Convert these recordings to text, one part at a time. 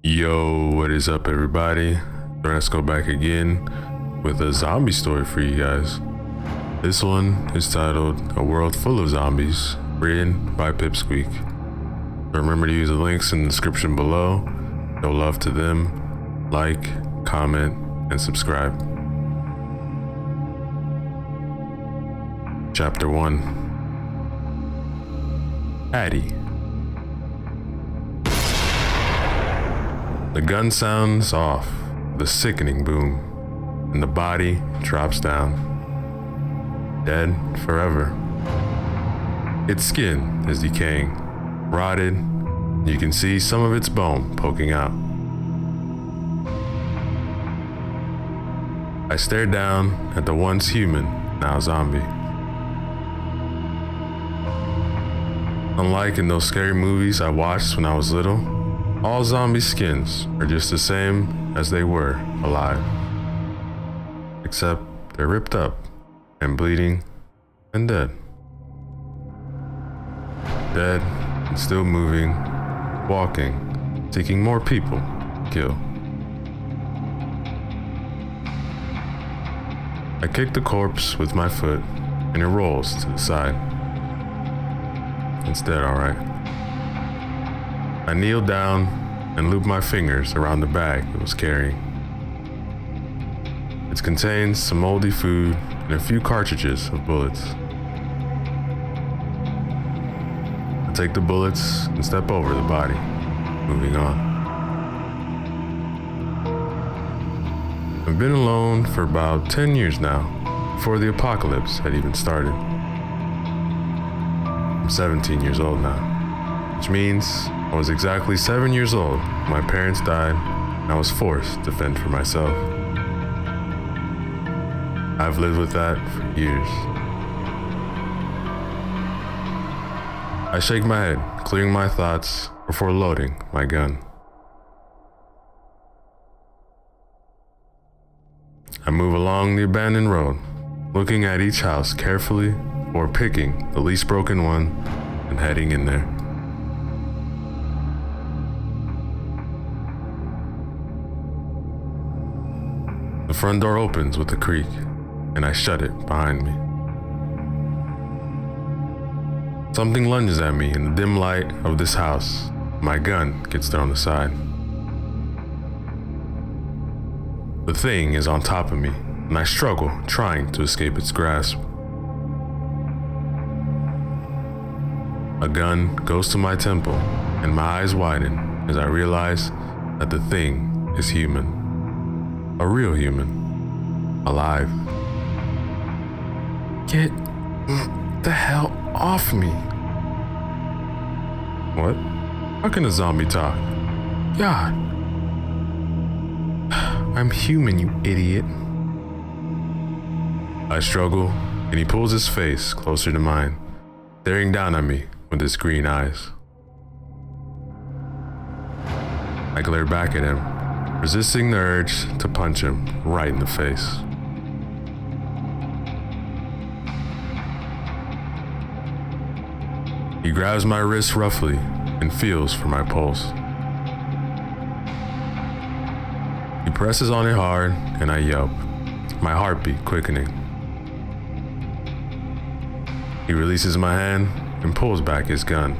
Yo, what is up, everybody? Let's go back again with a zombie story for you guys. This one is titled A World Full of Zombies, written by Pipsqueak. Remember to use the links in the description below. Show love to them, like, comment, and subscribe. Chapter 1. Addie. The gun sounds off with a sickening boom, and the body drops down, dead forever. Its skin is decaying, rotted, and you can see some of its bone poking out. I stared down at the once human, now zombie. Unlike in those scary movies I watched when I was little, all zombie skins are just the same as they were alive. Except they're ripped up and bleeding and dead. Dead and still moving, walking, seeking more people to kill. I kick the corpse with my foot and it rolls to the side. It's dead, alright. I kneeled down and looped my fingers around the bag it was carrying. It contains some moldy food and a few cartridges of bullets. I take the bullets and step over the body, moving on. I've been alone for about 10 years now, before the apocalypse had even started. I'm 17 years old now, which means I was exactly 7 years old when my parents died and I was forced to fend for myself. I've lived with that for years. I shake my head, clearing my thoughts before loading my gun. I move along the abandoned road, looking at each house carefully before picking the least broken one and heading in there. The front door opens with a creak, and I shut it behind me. Something lunges at me in the dim light of this house. My gun gets thrown aside. The thing is on top of me, and I struggle trying to escape its grasp. A gun goes to my temple, and my eyes widen as I realize that the thing is human. A real human. Alive. Get the hell off me. What? How can a zombie talk? God. I'm human, you idiot. I struggle, and he pulls his face closer to mine, staring down at me with his green eyes. I glare back at him, resisting the urge to punch him right in the face. He grabs my wrist roughly and feels for my pulse. He presses on it hard and I yelp, my heartbeat quickening. He releases my hand and pulls back his gun,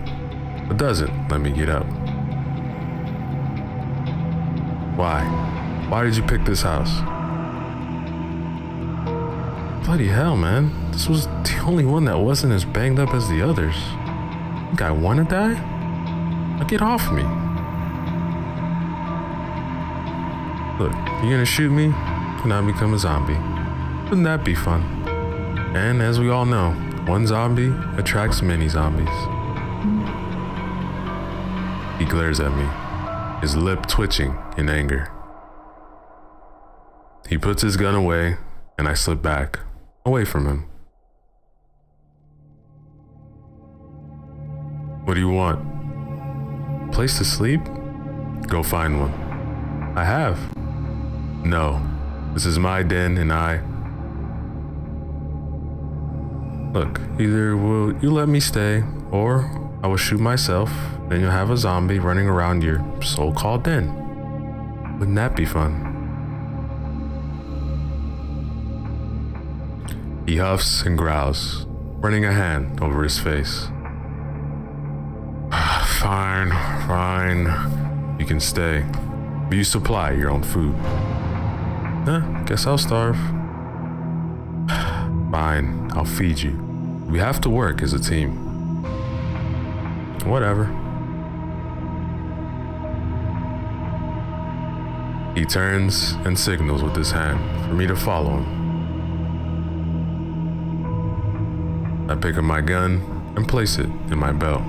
but doesn't let me get up. Why? Why did you pick this house? Bloody hell, man. This was the only one that wasn't as banged up as the others. Think I wanna die? Now get off me. Look, you're gonna shoot me and I become a zombie. Wouldn't that be fun? And as we all know, one zombie attracts many zombies. He glares at me, his lip twitching in anger. He puts his gun away, and I slip back, away from him. What do you want? A place to sleep? Go find one. I have. No, this is my den and Look, either will you let me stay, or I will shoot myself, then you'll have a zombie running around your so-called den. Wouldn't that be fun? He huffs and growls, running a hand over his face. Fine. You can stay, but you supply your own food. Guess I'll starve. Fine, I'll feed you. We have to work as a team. Whatever. He turns and signals with his hand for me to follow him. I pick up my gun and place it in my belt.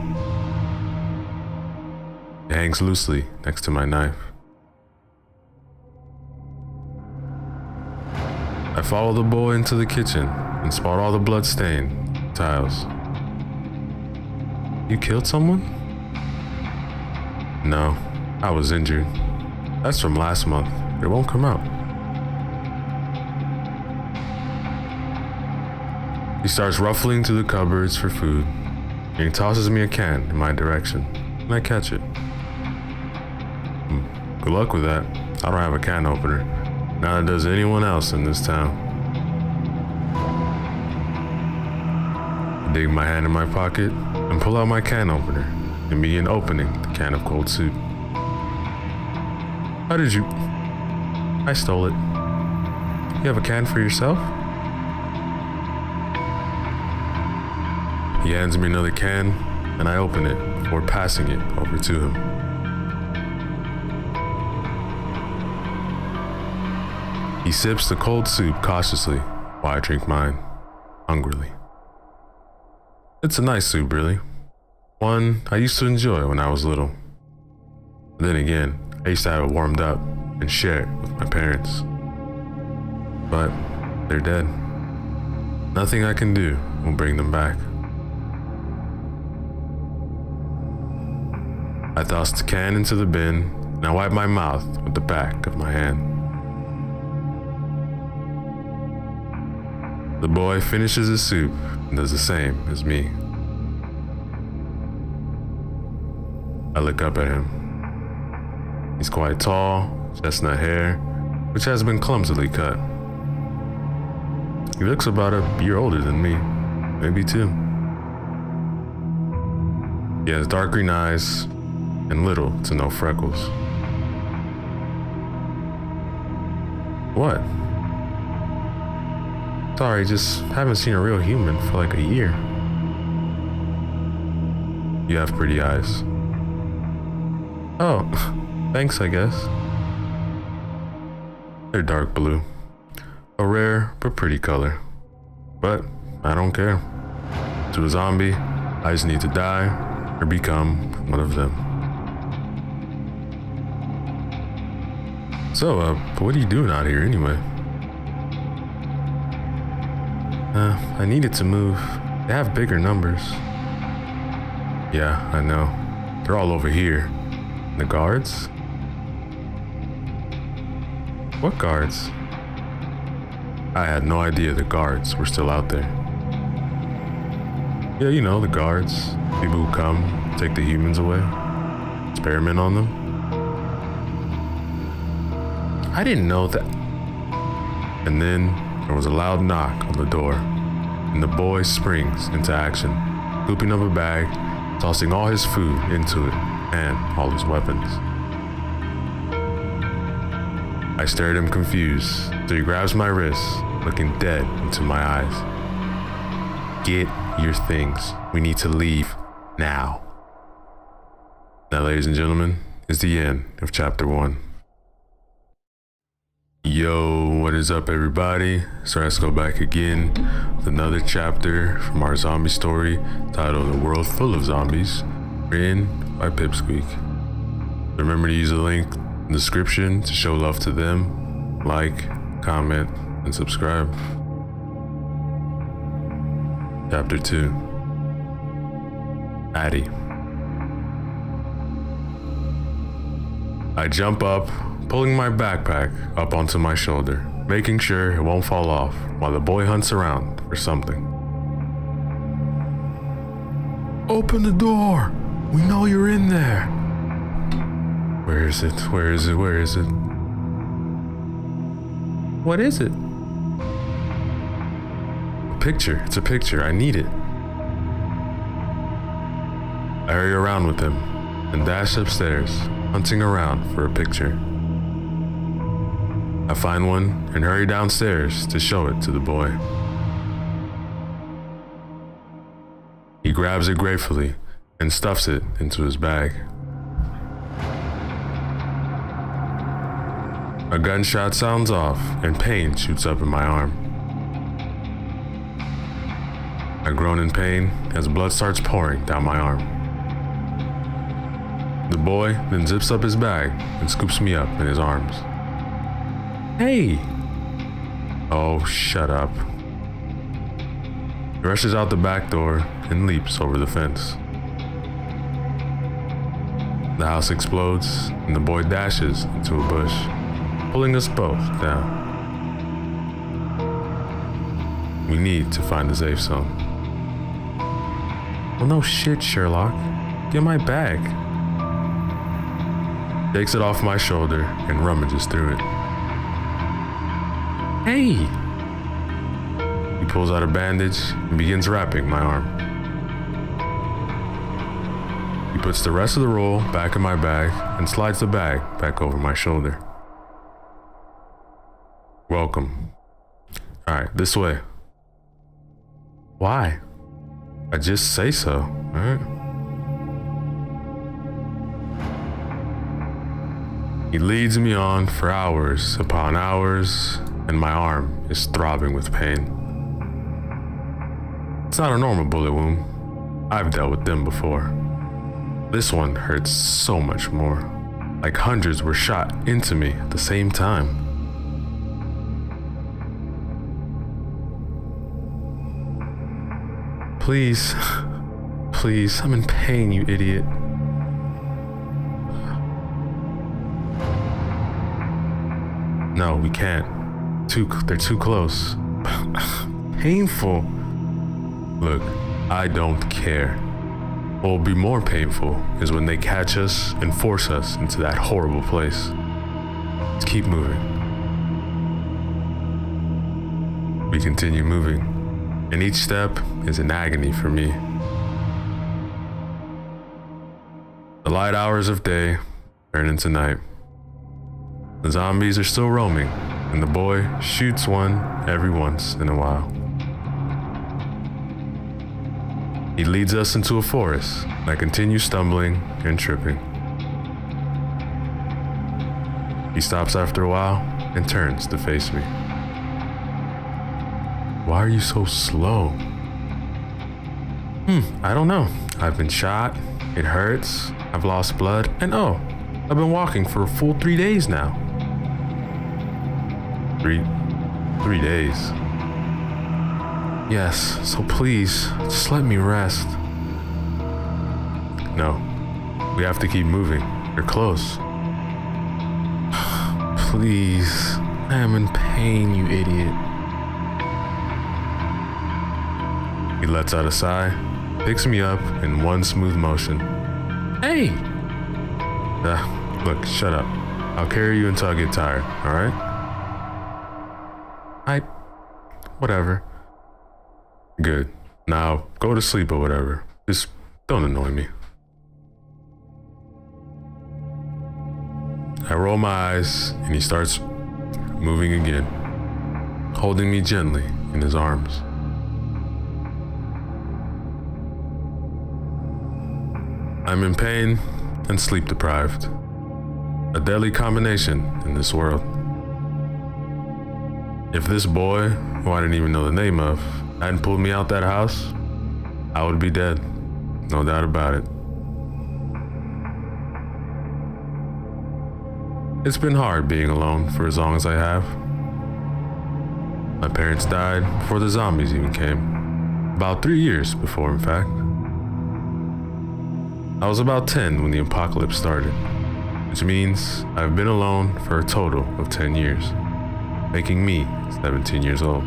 It hangs loosely next to my knife. I follow the boy into the kitchen and spot all the blood-stained tiles. You killed someone? No, I was injured. That's from last month. It won't come out. He starts ruffling through the cupboards for food, and he tosses me a can in my direction, and I catch it. Good luck with that. I don't have a can opener. Neither does anyone else in this town. I dig my hand in my pocket and pull out my can opener and begin opening the can of cold soup. How did you? I stole it. You have a can for yourself? He hands me another can, and I open it before passing it over to him. He sips the cold soup cautiously while I drink mine, hungrily. It's a nice soup, really. One I used to enjoy when I was little. But then again, I used to have it warmed up and share it with my parents. But they're dead. Nothing I can do will bring them back. I toss the can into the bin and I wipe my mouth with the back of my hand. The boy finishes his soup and does the same as me. I look up at him. He's quite tall, chestnut hair, which has been clumsily cut. He looks about a year older than me, maybe 2. He has dark green eyes and little to no freckles. What? Sorry, just haven't seen a real human for like a year. You have pretty eyes. Oh, thanks, I guess. They're dark blue. A rare but pretty color. But I don't care. To a zombie, I just need to die or become one of them. So, what are you doing out here anyway? I needed to move. They have bigger numbers. Yeah, I know. They're all over here. The guards? What guards? I had no idea the guards were still out there. Yeah, you know, the guards. People who come, take the humans away, experiment on them. I didn't know that. And then there was a loud knock on the door, and the boy springs into action, scooping up a bag, tossing all his food into it, and all his weapons. I stare at him confused, so he grabs my wrist, looking dead into my eyes. Get your things. We need to leave now. That, ladies and gentlemen, is the end of chapter 1. Yo, what is up, everybody? So let's go back again with another chapter from our zombie story titled A World Full of Zombies, written by Pipsqueak. Remember to use the link in the description to show love to them, like, comment, and subscribe. Chapter 2. Addie. I jump up, pulling my backpack up onto my shoulder, making sure it won't fall off while the boy hunts around for something. Open the door! We know you're in there! Where is it? Where is it? Where is it? What is it? A picture. It's a picture. I need it. I hurry around with him and dash upstairs, hunting around for a picture. I find one and hurry downstairs to show it to the boy. He grabs it gratefully and stuffs it into his bag. A gunshot sounds off and pain shoots up in my arm. I groan in pain as blood starts pouring down my arm. The boy then zips up his bag and scoops me up in his arms. Hey! Oh, shut up. He rushes out the back door and leaps over the fence. The house explodes and the boy dashes into a bush, pulling us both down. We need to find the safe zone. Well, no shit, Sherlock. Get my bag. Takes it off my shoulder and rummages through it. Hey! He pulls out a bandage and begins wrapping my arm. He puts the rest of the roll back in my bag and slides the bag back over my shoulder. Welcome. Alright, this way. Why? I just say so, alright? He leads me on for hours upon hours, and my arm is throbbing with pain. It's not a normal bullet wound. I've dealt with them before. This one hurts so much more, like hundreds were shot into me at the same time. Please, please, I'm in pain, you idiot. No, we can't. They're too close. Painful. Look, I don't care. What will be more painful is when they catch us and force us into that horrible place. Let's keep moving. We continue moving, and each step is an agony for me. The light hours of day turn into night. The zombies are still roaming, and the boy shoots one every once in a while. He leads us into a forest, and I continue stumbling and tripping. He stops after a while and turns to face me. Why are you so slow? I don't know. I've been shot, it hurts, I've lost blood, and oh, I've been walking for a full 3 days now. 3 days. Yes, so please, just let me rest. No, we have to keep moving. You're close. Please, I am in pain, you idiot. He lets out a sigh, picks me up in one smooth motion. Hey! Look, shut up. I'll carry you until I get tired, alright? Whatever. Good. Now, go to sleep or whatever. Just don't annoy me. I roll my eyes and he starts moving again, holding me gently in his arms. I'm in pain and sleep deprived. A deadly combination in this world. If this boy, who I didn't even know the name of, hadn't pulled me out that house, I would be dead. No doubt about it. It's been hard being alone for as long as I have. My parents died before the zombies even came. About 3 years before, in fact. I was about 10 when the apocalypse started, which means I've been alone for a total of 10 years, making me 17 years old.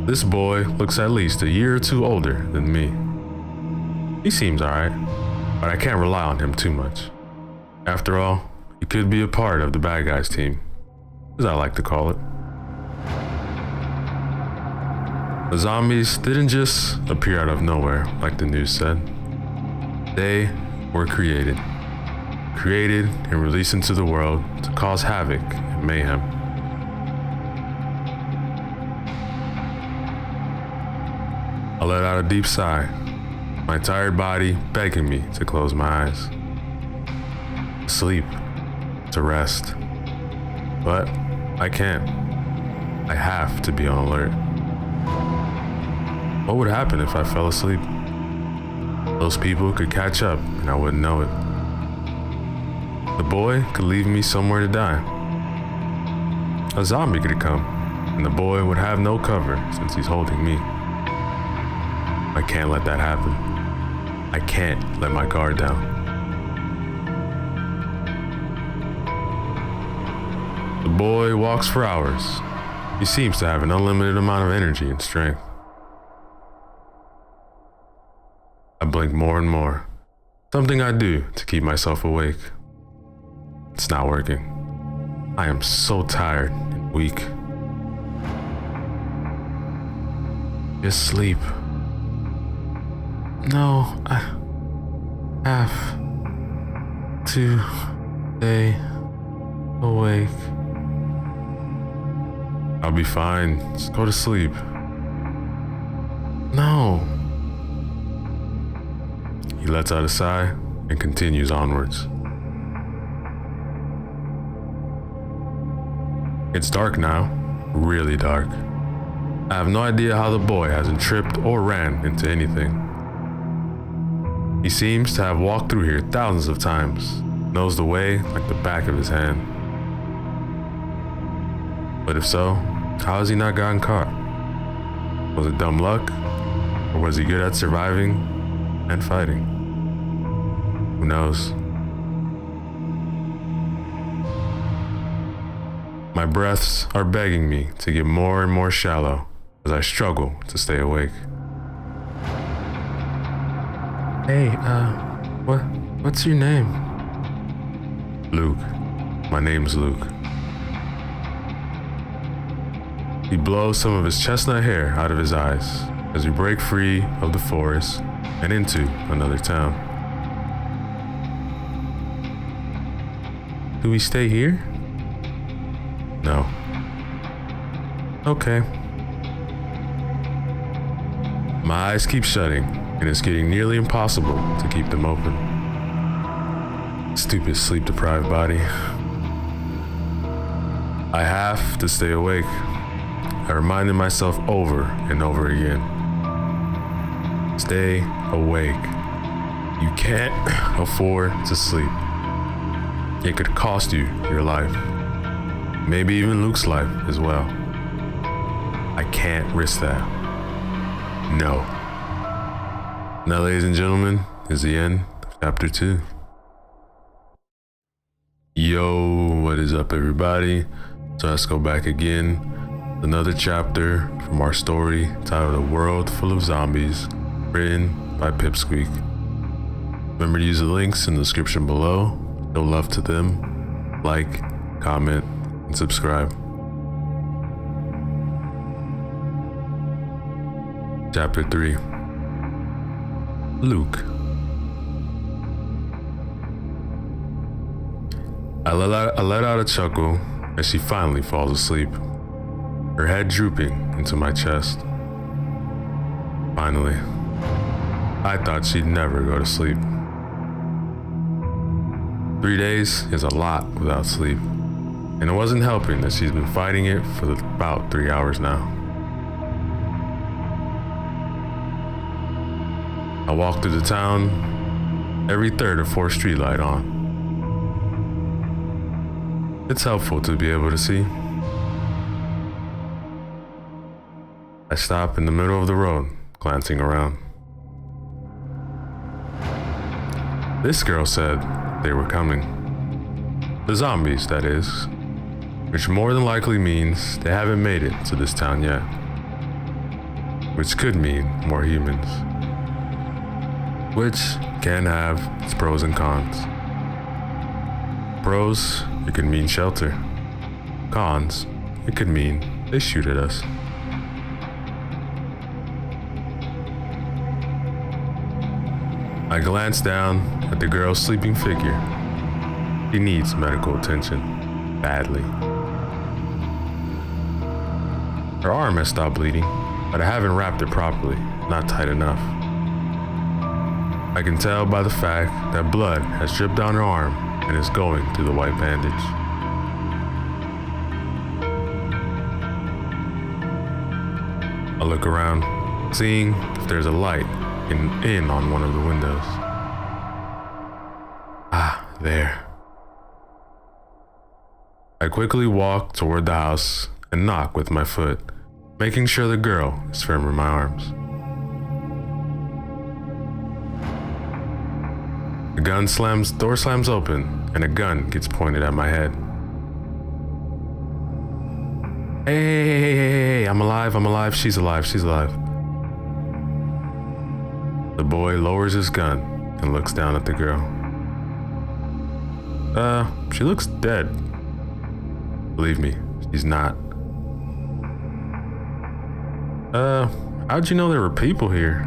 This boy looks at least a year or two older than me. He seems alright, but I can't rely on him too much. After all, He could be a part of the bad guys team, as I like to call it. The zombies didn't just appear out of nowhere, like the news said. They were created and released into the world to cause havoc and mayhem. I let out a deep sigh, my tired body begging me to close my eyes. Sleep, to rest. But I can't. I have to be on alert. What would happen if I fell asleep? Those people could catch up and I wouldn't know it. The boy could leave me somewhere to die. A zombie could come, and the boy would have no cover since he's holding me. I can't let that happen. I can't let my guard down. The boy walks for hours. He seems to have an unlimited amount of energy and strength. I blink more and more. Something I do to keep myself awake. It's not working. I am so tired and weak. Just sleep. No, I have to stay awake. I'll be fine. Just go to sleep. No. He lets out a sigh and continues onwards. It's dark now, really dark. I have no idea how the boy hasn't tripped or ran into anything. He seems to have walked through here thousands of times, knows the way like the back of his hand. But if so, how has he not gotten caught? Was it dumb luck? Or was he good at surviving and fighting? Who knows? My breaths are begging me to get more and more shallow as I struggle to stay awake. Hey, what's your name? Luke. My name's Luke. He blows some of his chestnut hair out of his eyes as we break free of the forest and into another town. Do we stay here? No. Okay. My eyes keep shutting, and it's getting nearly impossible to keep them open. Stupid sleep-deprived body. I have to stay awake. I reminded myself over and over again. Stay awake. You can't afford to sleep. It could cost you your life. Maybe even Luke's life as well. I can't risk that. No. Now, ladies and gentlemen, is the end of chapter 2. Yo, what is up, everybody? So let's go back again. Another chapter from our story titled A World Full of Zombies, written by Pipsqueak. Remember to use the links in the description below. Show love to them. Like, comment, and subscribe. Chapter 3. Luke. I let out a chuckle as she finally falls asleep, her head drooping into my chest. Finally. I thought she'd never go to sleep. 3 days is a lot without sleep, and it wasn't helping that she's been fighting it for about 3 hours now. I walk through the town, every third or fourth streetlight on. It's helpful to be able to see. I stop in the middle of the road, glancing around. This girl said they were coming. The zombies, that is. Which more than likely means they haven't made it to this town yet. Which could mean more humans. Which can have its pros and cons. Pros, it could mean shelter. Cons, it could mean they shoot at us. I glance down at the girl's sleeping figure. She needs medical attention, badly. Her arm has stopped bleeding, but I haven't wrapped it properly, not tight enough. I can tell by the fact that blood has dripped down her arm and is going through the white bandage. I look around, seeing if there's a light in on one of the windows. Ah, there. I quickly walk toward the house and knock with my foot, making sure the girl is firm in my arms. The door slams open, and a gun gets pointed at my head. Hey, I'm alive, she's alive. The boy lowers his gun and looks down at the girl. She looks dead. Believe me, she's not. How'd you know there were people here?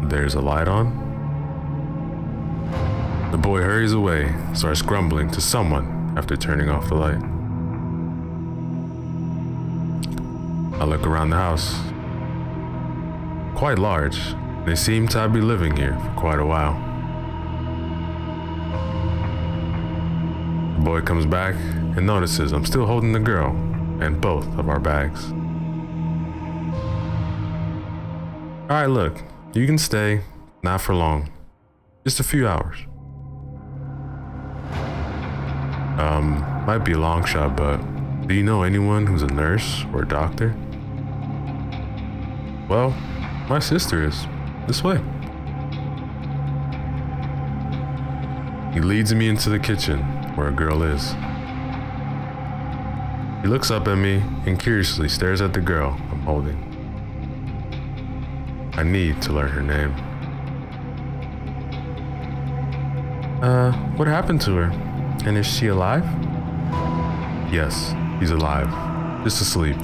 There's a light on. The boy hurries away, starts grumbling to someone after turning off the light. I look around the house. Quite large. They seem to be living here for quite a while. The boy comes back and notices I'm still holding the girl and both of our bags. Alright, look, you can stay, not for long, just a few hours. Might be a long shot, but do you know anyone who's a nurse or a doctor? Well, my sister is. This way. He leads me into the kitchen where a girl is. He looks up at me and curiously stares at the girl I'm holding. I need to learn her name. What happened to her? And is she alive? Yes, he's alive. Just asleep.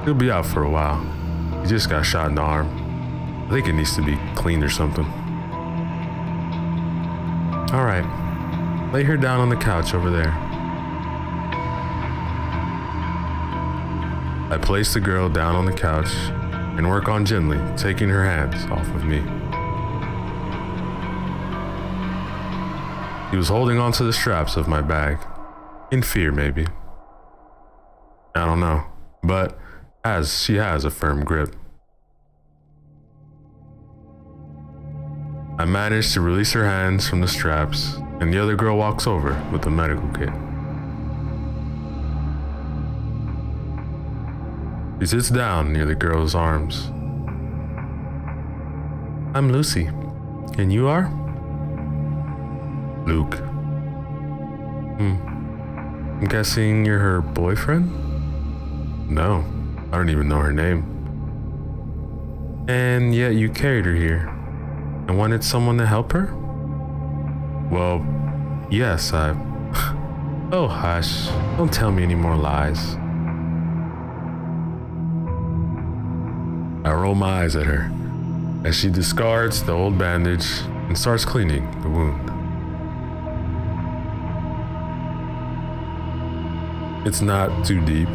He'll be out for a while. He just got shot in the arm. I think it needs to be cleaned or something. All right, lay her down on the couch over there. I place the girl down on the couch and work on gently taking her hands off of me. He was holding onto the straps of my bag, in fear maybe. I don't know, but she has a firm grip. I manage to release her hands from the straps, and the other girl walks over with the medical kit. She sits down near the girl's arms. I'm Lucy, and you are? Luke. I'm guessing you're her boyfriend? No, I don't even know her name. And yet you carried her here and wanted someone to help her? Well, yes, Oh, hush. Don't tell me any more lies. I roll my eyes at her as she discards the old bandage and starts cleaning the wound. It's not too deep,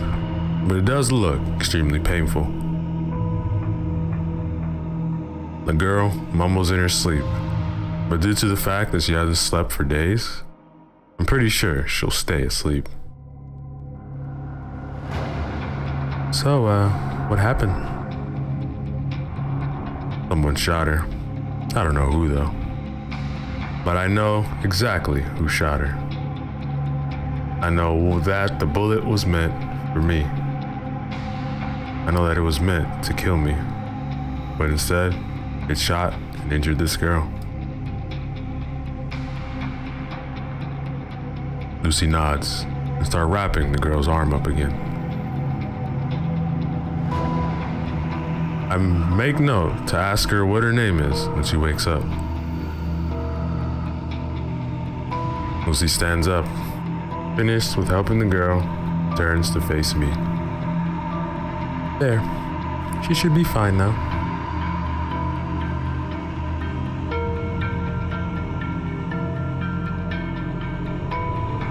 but it does look extremely painful. The girl mumbles in her sleep, but due to the fact that she hasn't slept for days, I'm pretty sure she'll stay asleep. So, what happened? Someone shot her. I don't know who though. But I know exactly who shot her. I know that the bullet was meant for me. I know that it was meant to kill me. But instead, it shot and injured this girl. Lucy nods and starts wrapping the girl's arm up again. I make note to ask her what her name is when she wakes up. Lucy stands up, finished with helping the girl, turns to face me. There. She should be fine now.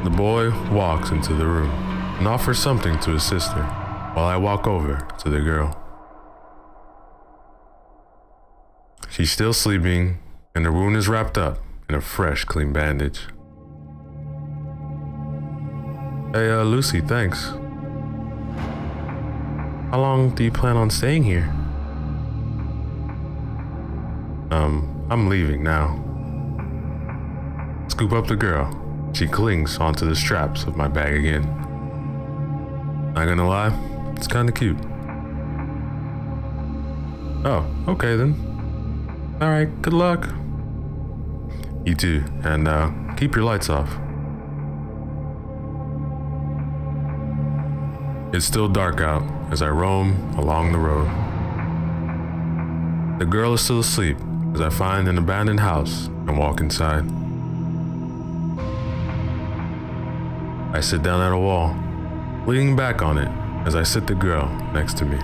The boy walks into the room and offers something to his sister while I walk over to the girl. She's still sleeping and the wound is wrapped up in a fresh, clean bandage. Hey, Lucy, thanks. How long do you plan on staying here? I'm leaving now. Scoop up the girl. She clings onto the straps of my bag again. Not gonna lie, it's kinda cute. Oh, okay then. Alright, good luck. You too, and keep your lights off. It's still dark out as I roam along the road. The girl is still asleep as I find an abandoned house and walk inside. I sit down at a wall, leaning back on it as I sit the girl next to me.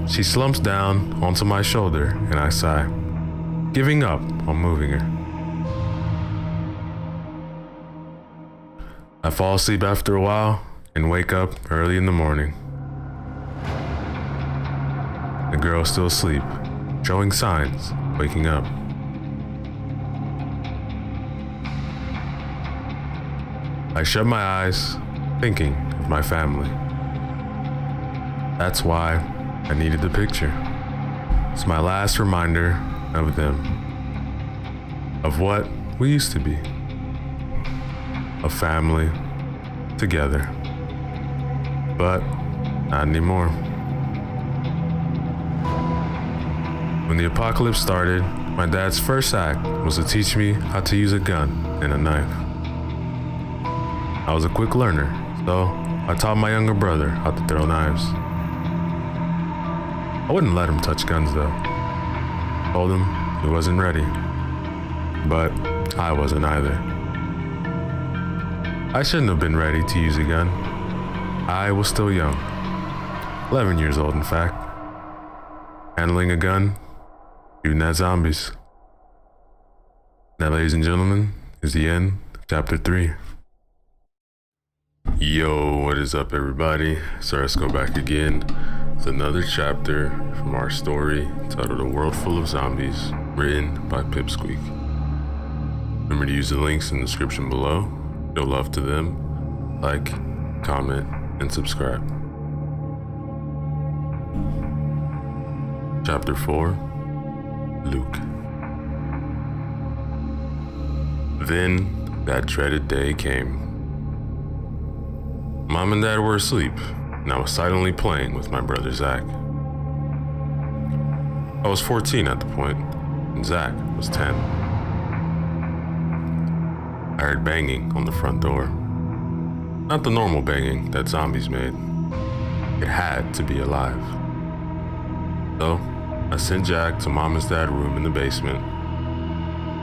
She slumps down onto my shoulder and I sigh, giving up on moving her. I fall asleep after a while and wake up early in the morning. The girl is still asleep, showing signs of waking up. I shut my eyes, thinking of my family. That's why I needed the picture. It's my last reminder of them, of what we used to be. A family, together. But not anymore. When the apocalypse started, my dad's first act was to teach me how to use a gun and a knife. I was a quick learner, so I taught my younger brother how to throw knives. I wouldn't let him touch guns though. Told him he wasn't ready. But I wasn't either. I shouldn't have been ready to use a gun. I was still young. 11 years old, in fact. Handling a gun, shooting at zombies. That, ladies and gentlemen, is the end of chapter 3. Yo, what is up, everybody? So let's go back again with another chapter from our story titled A World Full of Zombies, written by Pipsqueak. Remember to use the links in the description below. Show love to them, like, comment, and subscribe. Chapter 4, Luke. Then that dreaded day came. Mom and Dad were asleep, and I was silently playing with my brother Zach. I was 14 at the point, and Zach was 10. I heard banging on the front door. Not the normal banging that zombies made. It had to be alive. So, I sent Jack to Mom and Dad's room in the basement.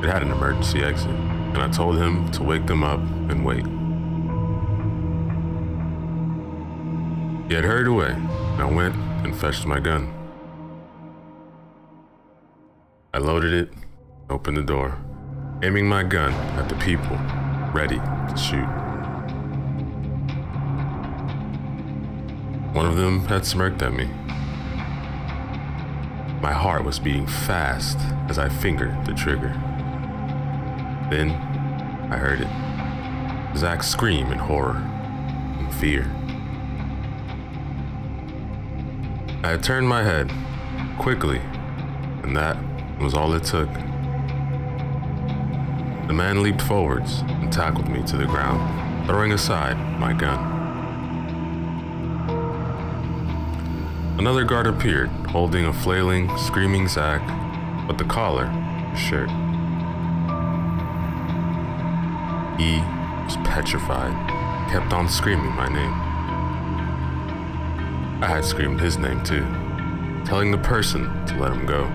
It had an emergency exit, and I told him to wake them up and wait. He had hurried away, and I went and fetched my gun. I loaded it, opened the door, aiming my gun at the people, ready to shoot. One of them had smirked at me. My heart was beating fast as I fingered the trigger. Then I heard it. Zach scream in horror and fear. I had turned my head quickly, and that was all it took. The man leaped forwards and tackled me to the ground, throwing aside my gun. Another guard appeared, holding a flailing, screaming Zach, but the collar of his shirt. He was petrified, kept on screaming my name. I had screamed his name too, telling the person to let him go.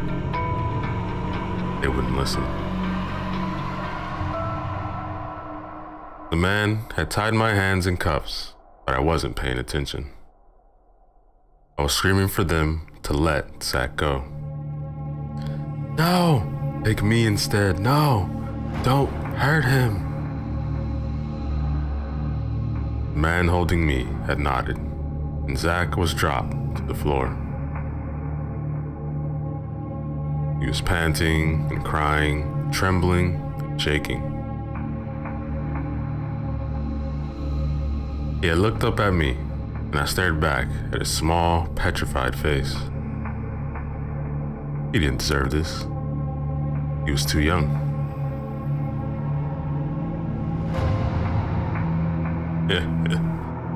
They wouldn't listen. The man had tied my hands in cuffs, but I wasn't paying attention. I was screaming for them to let Zach go. No! Take me instead. No! Don't hurt him! The man holding me had nodded, and Zach was dropped to the floor. He was panting and crying, trembling and shaking. He had looked up at me, and I stared back at his small, petrified face. He didn't deserve this. He was too young.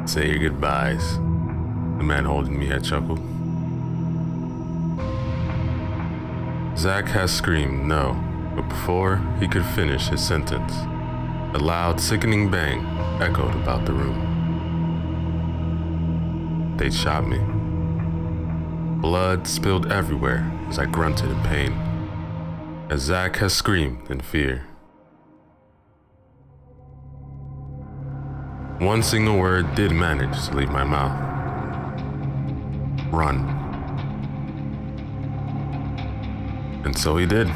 Say your goodbyes, the man holding me had chuckled. Zach had screamed no, but before he could finish his sentence, a loud, sickening bang echoed about the room. They'd shot me. Blood spilled everywhere as I grunted in pain, as Zach had screamed in fear. One single word did manage to leave my mouth. Run. And so he did.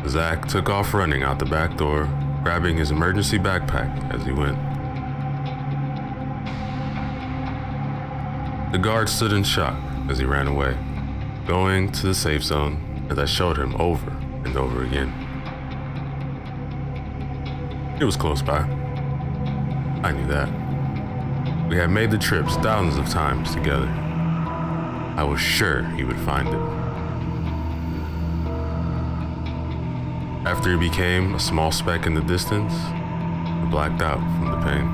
Zach took off running out the back door, grabbing his emergency backpack as he went. The guard stood in shock as he ran away, going to the safe zone as I showed him over and over again. It was close by. I knew that. We had made the trips thousands of times together. I was sure he would find it. After he became a small speck in the distance, I blacked out from the pain.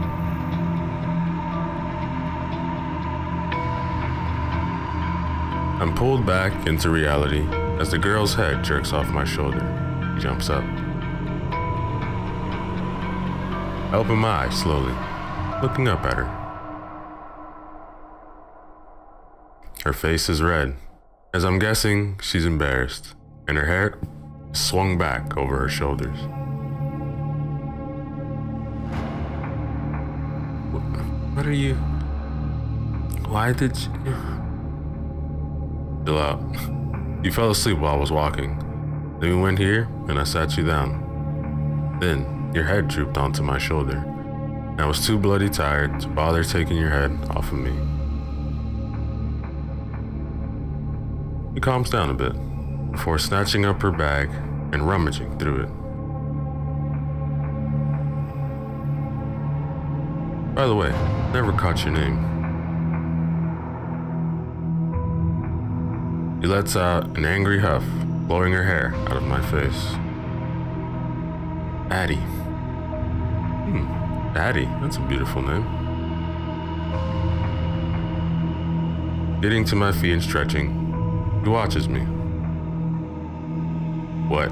I'm pulled back into reality as the girl's head jerks off my shoulder. He jumps up. I open my eyes slowly, looking up at her. Her face is red, as I'm guessing she's embarrassed, and her hair swung back over her shoulders. What are you? Why did you? Chill out. You fell asleep while I was walking. Then we went here, and I sat you down. Then your head drooped onto my shoulder, and I was too bloody tired to bother taking your head off of me. He calms down a bit, before snatching up her bag and rummaging through it. By the way, never caught your name. He lets out an angry huff, blowing her hair out of my face. Addie. Addie, that's a beautiful name. Getting to my feet and stretching, he watches me. What?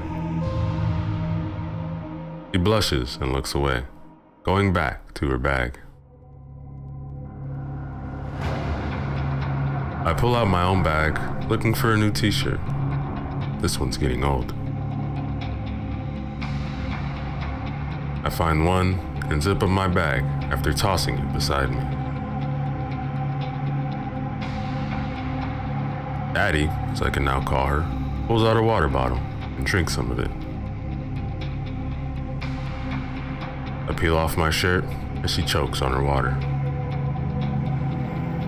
He blushes and looks away, going back to her bag. I pull out my own bag, looking for a new t-shirt. This one's getting old. I find one and zip up my bag after tossing it beside me. Addie, as I can now call her, pulls out her water bottle and drinks some of it. I peel off my shirt as she chokes on her water.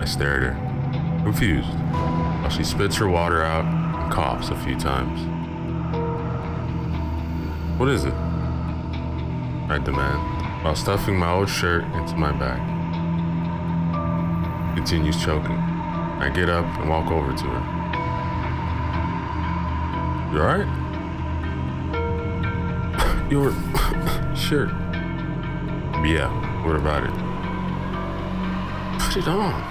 I stare at her, confused, while she spits her water out and coughs a few times. What is it? I demand, while stuffing my old shirt into my bag. She continues choking. I get up and walk over to her. You alright? Your shirt. Yeah, what about it? Put it on.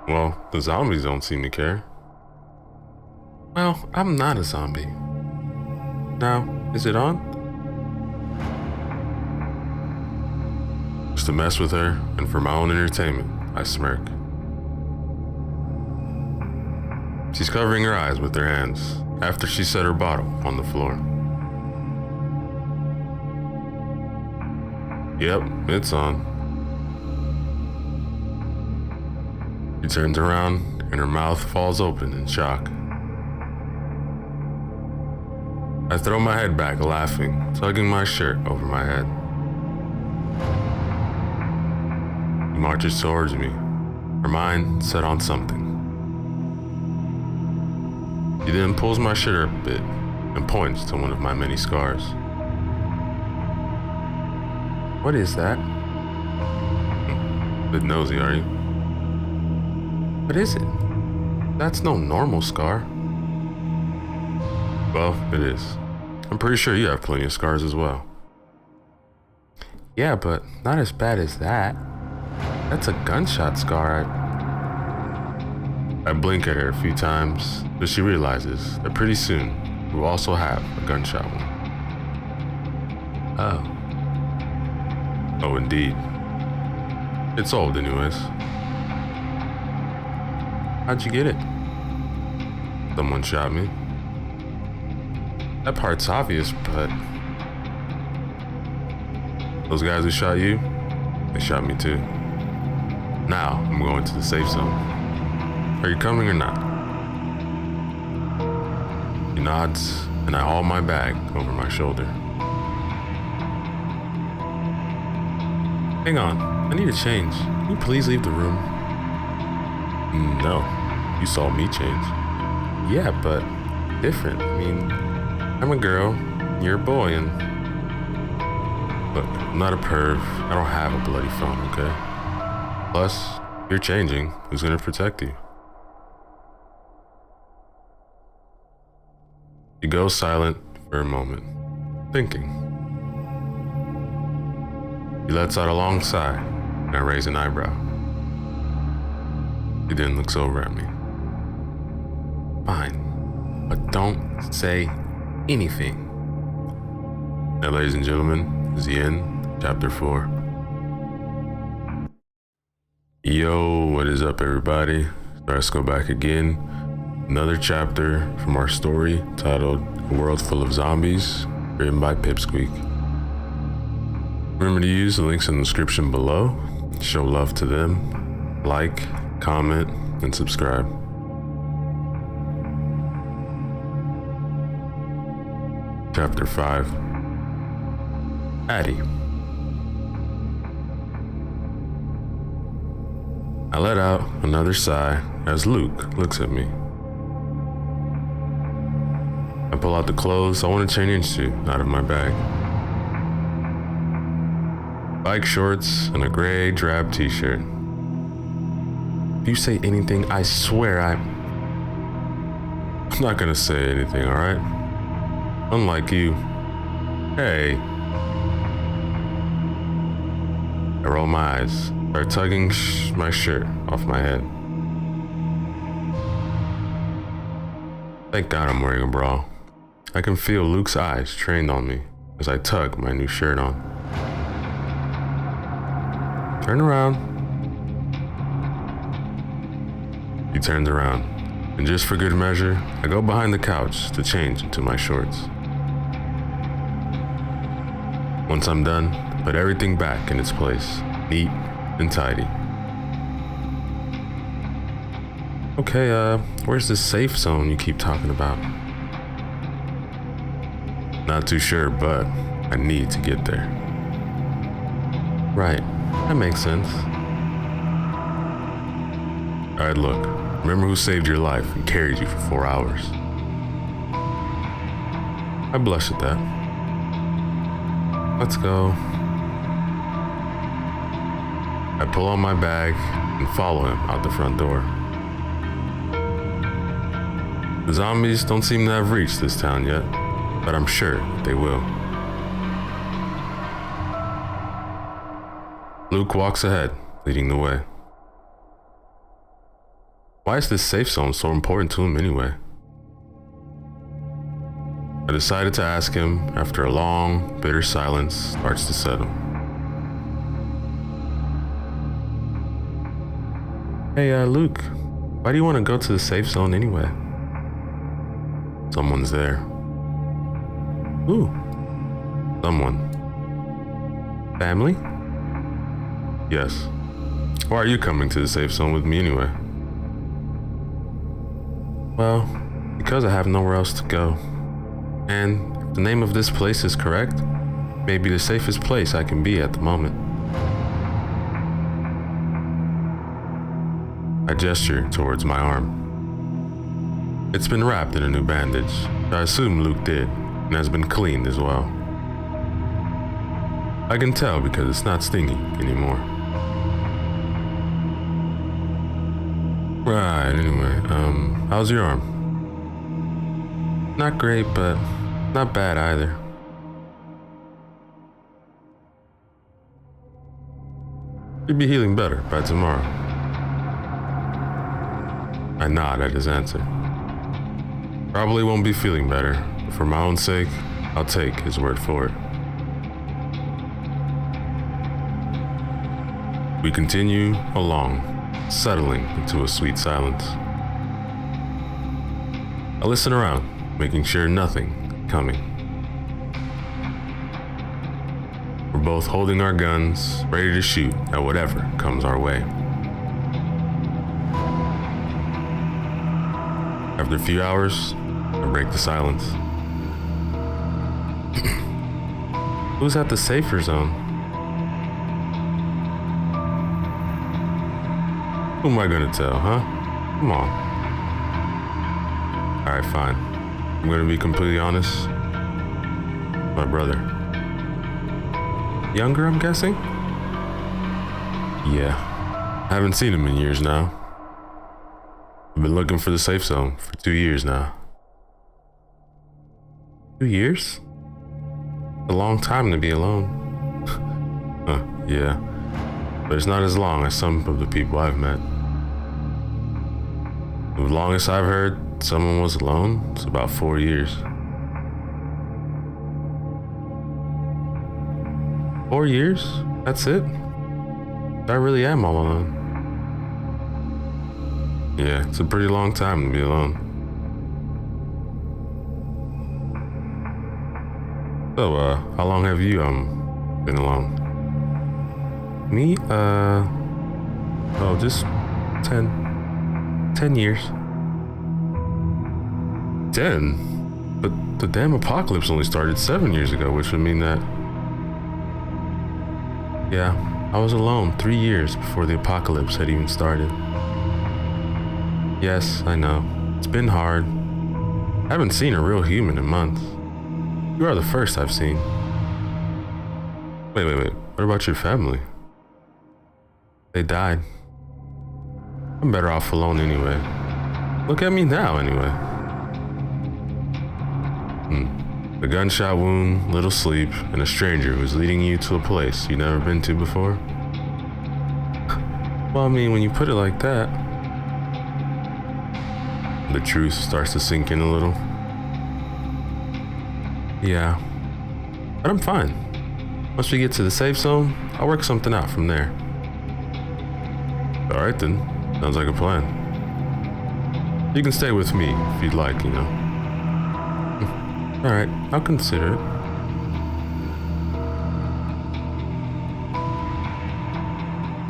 Well, the zombies don't seem to care. Well, I'm not a zombie. Now, is it on? Just to mess with her, and for my own entertainment, I smirk. She's covering her eyes with her hands after she set her bottle on the floor. Yep, it's on. She turns around and her mouth falls open in shock. I throw my head back laughing, tugging my shirt over my head. She marches towards me, her mind set on something. She then pulls my shirt up a bit and points to one of my many scars. What is that? Bit nosy, are you? What is it? That's no normal scar. Well, it is. I'm pretty sure you have plenty of scars as well. Yeah, but not as bad as that. That's a gunshot scar. I blink at her a few times, but she realizes that pretty soon we'll also have a gunshot one. Oh, indeed. It's old anyways. How'd you get it? Someone shot me. That part's obvious, but those guys who shot you, they shot me too. Now I'm going to the safe zone. Are you coming or not? He nods, and I haul my bag over my shoulder. Hang on, I need a change. Can you please leave the room? No, you saw me change. Yeah, but different. I mean, I'm a girl, you're a boy, and look, I'm not a perv. I don't have a bloody phone, okay? Plus, you're changing. Who's gonna protect you? He goes silent for a moment, thinking. He lets out a long sigh, and I raise an eyebrow. He then looks over at me. Fine, but don't say anything. Now, ladies and gentlemen, is the end, chapter 4. Yo, what is up, everybody? Let's go back again. Another chapter from our story titled A World Full of Zombies, written by Pipsqueak. Remember to use the links in the description below. Show love to them. Like, comment, and subscribe. Chapter 5. Addie. I let out another sigh as Luke looks at me. I pull out the clothes I want to change into out of my bag. Bike shorts and a gray drab t-shirt. If you say anything, I swear I'm not gonna say anything, alright? Unlike you. Hey. I roll my eyes, start tugging my shirt off my head. Thank God I'm wearing a bra. I can feel Luke's eyes trained on me as I tug my new shirt on. Turn around. He turns around, and just for good measure, I go behind the couch to change into my shorts. Once I'm done, put everything back in its place, neat and tidy. Okay, where's this safe zone you keep talking about? Not too sure, but I need to get there. Right, that makes sense. Alright, look, remember who saved your life and carried you for 4 hours? I blush at that. Let's go. I pull on my bag and follow him out the front door. The zombies don't seem to have reached this town yet, but I'm sure they will. Luke walks ahead, leading the way. Why is this safe zone so important to him anyway? I decided to ask him after a long, bitter silence starts to settle. Hey, Luke, why do you want to go to the safe zone anyway? Someone's there. Who? Someone. Family? Yes. Why are you coming to the safe zone with me anyway? Well, because I have nowhere else to go. And if the name of this place is correct, maybe the safest place I can be at the moment. I gesture towards my arm. It's been wrapped in a new bandage, I assume Luke did, and has been cleaned as well. I can tell because it's not stinging anymore. Right, anyway, how's your arm? Not great, but not bad either. You'll be healing better by tomorrow. I nod at his answer. Probably won't be feeling better, but for my own sake, I'll take his word for it. We continue along, settling into a sweet silence. I listen around, making sure nothing coming. We're both holding our guns, ready to shoot at whatever comes our way. After a few hours, I break the silence. Who's at the safer zone? Who am I gonna tell, huh? Come on. Alright, fine. I'm gonna be completely honest. My brother. Younger, I'm guessing? Yeah. I haven't seen him in years now. I've been looking for the safe zone for 2 years now. 2 years? A long time to be alone. Yeah. But it's not as long as some of the people I've met. The longest I've heard someone was alone is about 4 years. 4 years? That's it? I really am all alone. Yeah, it's a pretty long time to be alone. So, how long have you, been alone? Me, just 10 years. 10? But the damn apocalypse only started 7 years ago, which would mean that... Yeah, I was alone 3 years before the apocalypse had even started. Yes, I know. It's been hard. I haven't seen a real human in months. You are the first I've seen. Wait. What about your family? They died. I'm better off alone anyway. Look at me now, anyway. A gunshot wound, little sleep, and a stranger who's leading you to a place you've never been to before. Well, I mean, when you put it like that... The truth starts to sink in a little. Yeah, but I'm fine. Once we get to the safe zone, I'll work something out from there. Alright then, sounds like a plan. You can stay with me if you'd like, you know. Alright, I'll consider it.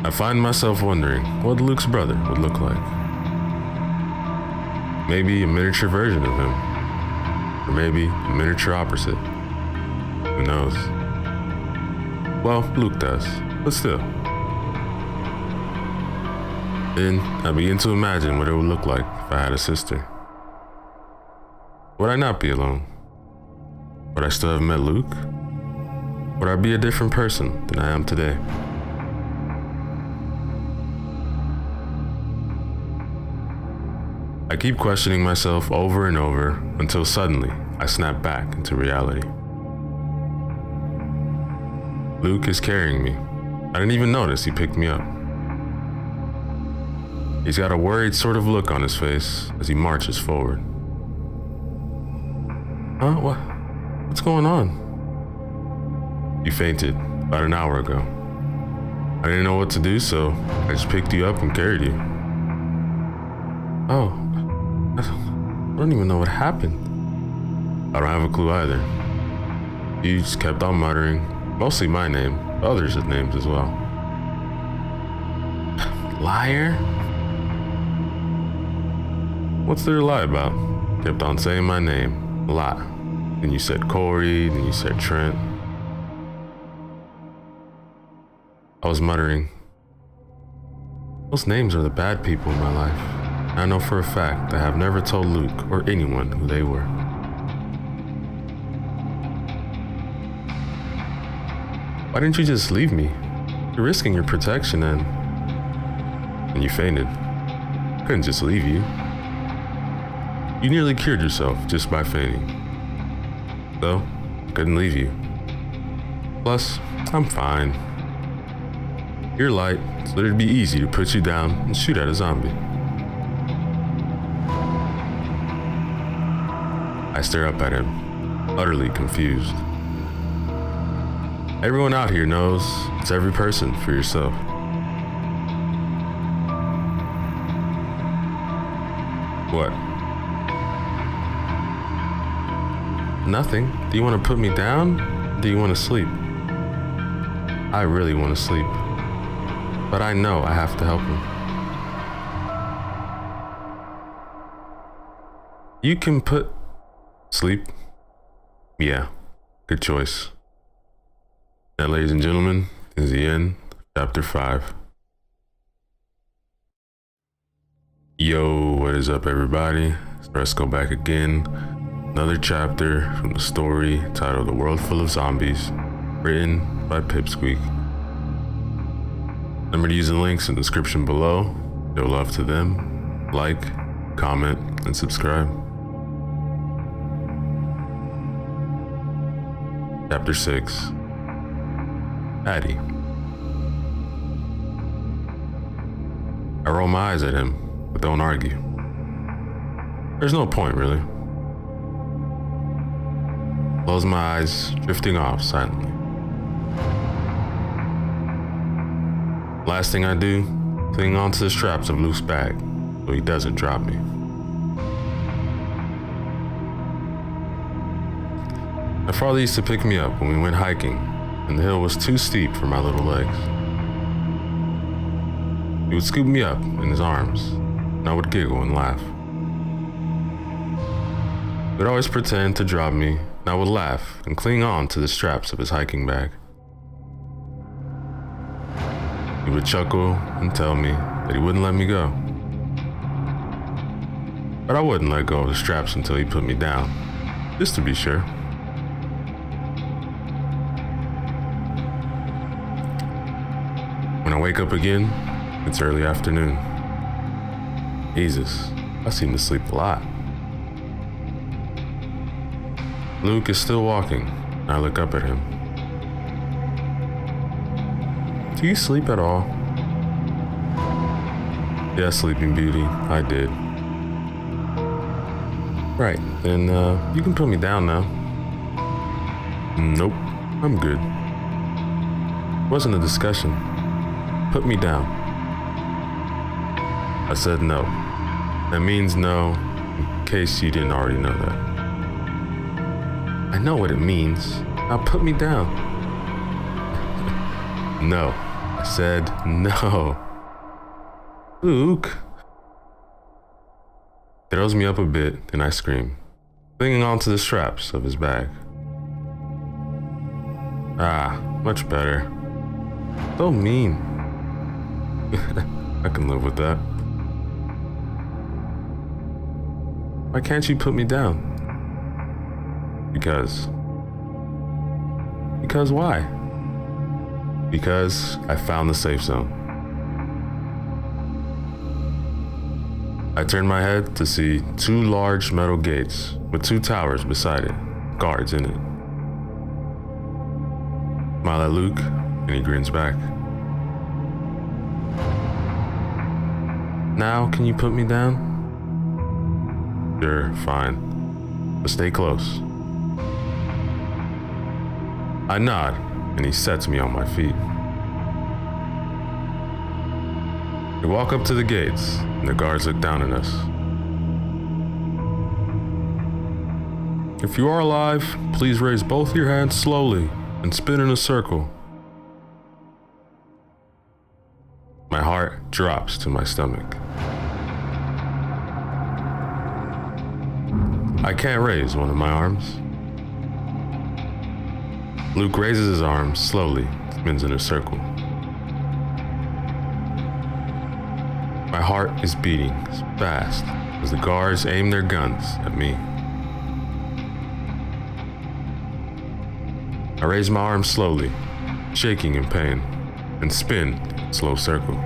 I find myself wondering what Luke's brother would look like. Maybe a miniature version of him. Or maybe a miniature opposite. Who knows? Well, Luke does, but still. Then I begin to imagine what it would look like if I had a sister. Would I not be alone? Would I still have met Luke? Would I be a different person than I am today? I keep questioning myself over and over until suddenly I snap back into reality. Luke is carrying me. I didn't even notice he picked me up. He's got a worried sort of look on his face as he marches forward. Huh? What's going on? You fainted about an hour ago. I didn't know what to do, so I just picked you up and carried you. Oh. I don't even know what happened. I don't have a clue either. You just kept on muttering, mostly my name, others' names as well. Liar? What's there to lie about? Kept on saying my name a lot. Then you said Corey, then you said Trent. I was muttering. Those names are the bad people in my life. I know for a fact I have never told Luke or anyone who they were. Why didn't you just leave me? You're risking your protection and you fainted. Couldn't just leave you. You nearly cured yourself just by fainting. So, couldn't leave you. Plus, I'm fine. You're light, so it'd be easy to put you down and shoot at a zombie. I stare up at him, utterly confused. Everyone out here knows it's every person for yourself. What? Nothing. Do you want to put me down? Or do you want to sleep? I really want to sleep. But I know I have to help him. You can put... Sleep? Yeah, good choice. That, ladies and gentlemen, is the end of chapter 5. Yo, what is up, everybody? Let's go back again. Another chapter from the story titled A World Full of Zombies, written by Pipsqueak. Remember to use the links in the description below. Show love to them. Like, comment, and subscribe. Chapter 6. Patty. I roll my eyes at him, but don't argue. There's no point, really. Close my eyes, drifting off silently. Last thing I do, cling onto the straps of Luke's bag so he doesn't drop me. My father used to pick me up when we went hiking, and the hill was too steep for my little legs. He would scoop me up in his arms, and I would giggle and laugh. He would always pretend to drop me, and I would laugh and cling on to the straps of his hiking bag. He would chuckle and tell me that he wouldn't let me go. But I wouldn't let go of the straps until he put me down, just to be sure. When I wake up again, it's early afternoon. Jesus, I seem to sleep a lot. Luke is still walking, and I look up at him. Do you sleep at all? Yes, Sleeping Beauty, I did. Right, then you can put me down now. Nope, I'm good. It wasn't a discussion. Put me down. I said no. That means no, in case you didn't already know that. I know what it means. Now put me down. No. I said no. Luke. He throws me up a bit, and I scream, clinging onto the straps of his bag. Ah, much better. So mean. I can live with that. Why can't you put me down? Because why? Because I found the safe zone. I turned my head to see 2 large metal gates with 2 towers beside it, guards in it. Smile at Luke, and he grins back. Now, can you put me down? Sure, fine. But stay close. I nod, and he sets me on my feet. We walk up to the gates, and the guards look down at us. If you are alive, please raise both your hands slowly and spin in a circle. My heart drops to my stomach. I can't raise one of my arms. Luke raises his arm slowly, spins in a circle. My heart is beating fast as the guards aim their guns at me. I raise my arm slowly, shaking in pain, and spin in a slow circle.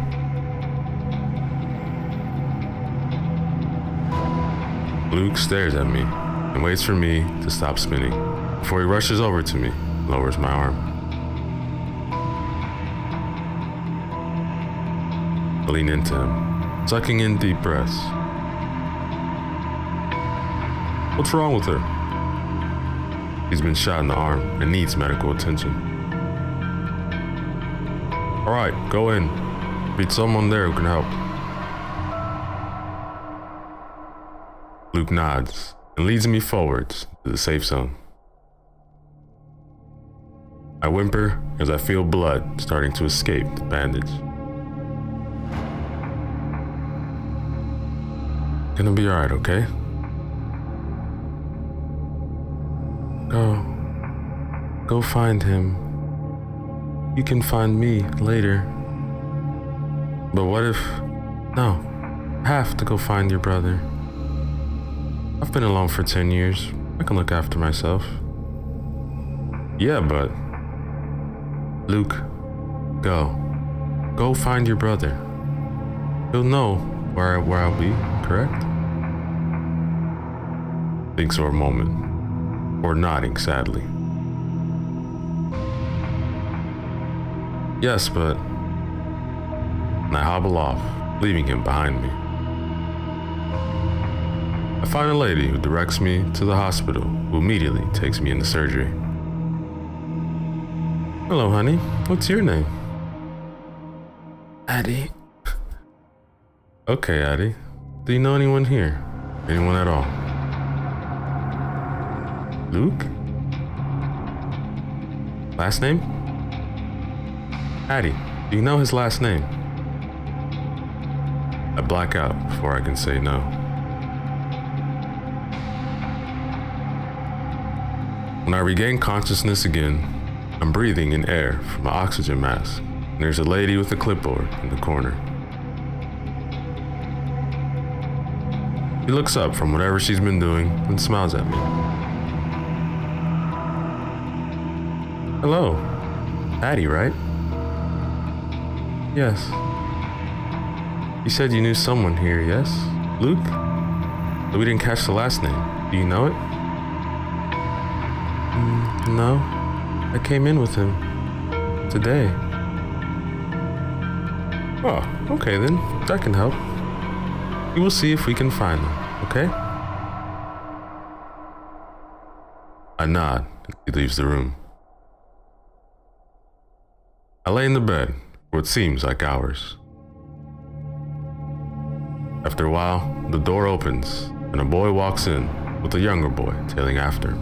Luke stares at me and waits for me to stop spinning before he rushes over to me and lowers my arm. I lean into him, sucking in deep breaths. What's wrong with her? He's been shot in the arm and needs medical attention. All right, go in. Meet someone there who can help. Luke nods and leads me forwards to the safe zone. I whimper as I feel blood starting to escape the bandage. Gonna be alright, okay? Go find him. You can find me later. But what if... No, I have to go find your brother. I've been alone for 10 years. I can look after myself. Yeah, but... Luke, go. Go find your brother. He'll know where I'll be, correct? Thinks for a moment, or nodding sadly. Yes, but... And I hobble off, leaving him behind me. I find a lady who directs me to the hospital, who immediately takes me into surgery. Hello, honey. What's your name? Addie. Okay, Addie. Do you know anyone here? Anyone at all? Luke? Last name? Addie, do you know his last name? I black out before I can say no. When I regain consciousness again, I'm breathing in air from an oxygen mask, and there's a lady with a clipboard in the corner. She looks up from whatever she's been doing and smiles at me. Hello, Addie, right? Yes. You said you knew someone here, yes? Luke? But we didn't catch the last name. Do you know it? No. I came in with him. Today. Oh, okay then. That can help. We will see if we can find them, okay? I nod and he leaves the room. I lay in the bed for what seems like hours. After a while, the door opens and a boy walks in with a younger boy tailing after.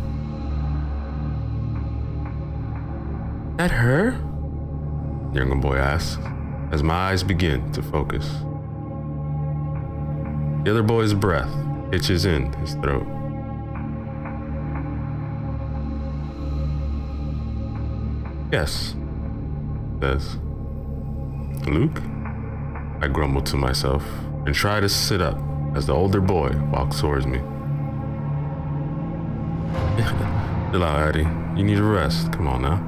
That her? The younger boy asks as my eyes begin to focus. The other boy's breath itches in his throat. Yes, he says. Luke? I grumble to myself and try to sit up as the older boy walks towards me. Chill out, Addie. You need a rest. Come on now.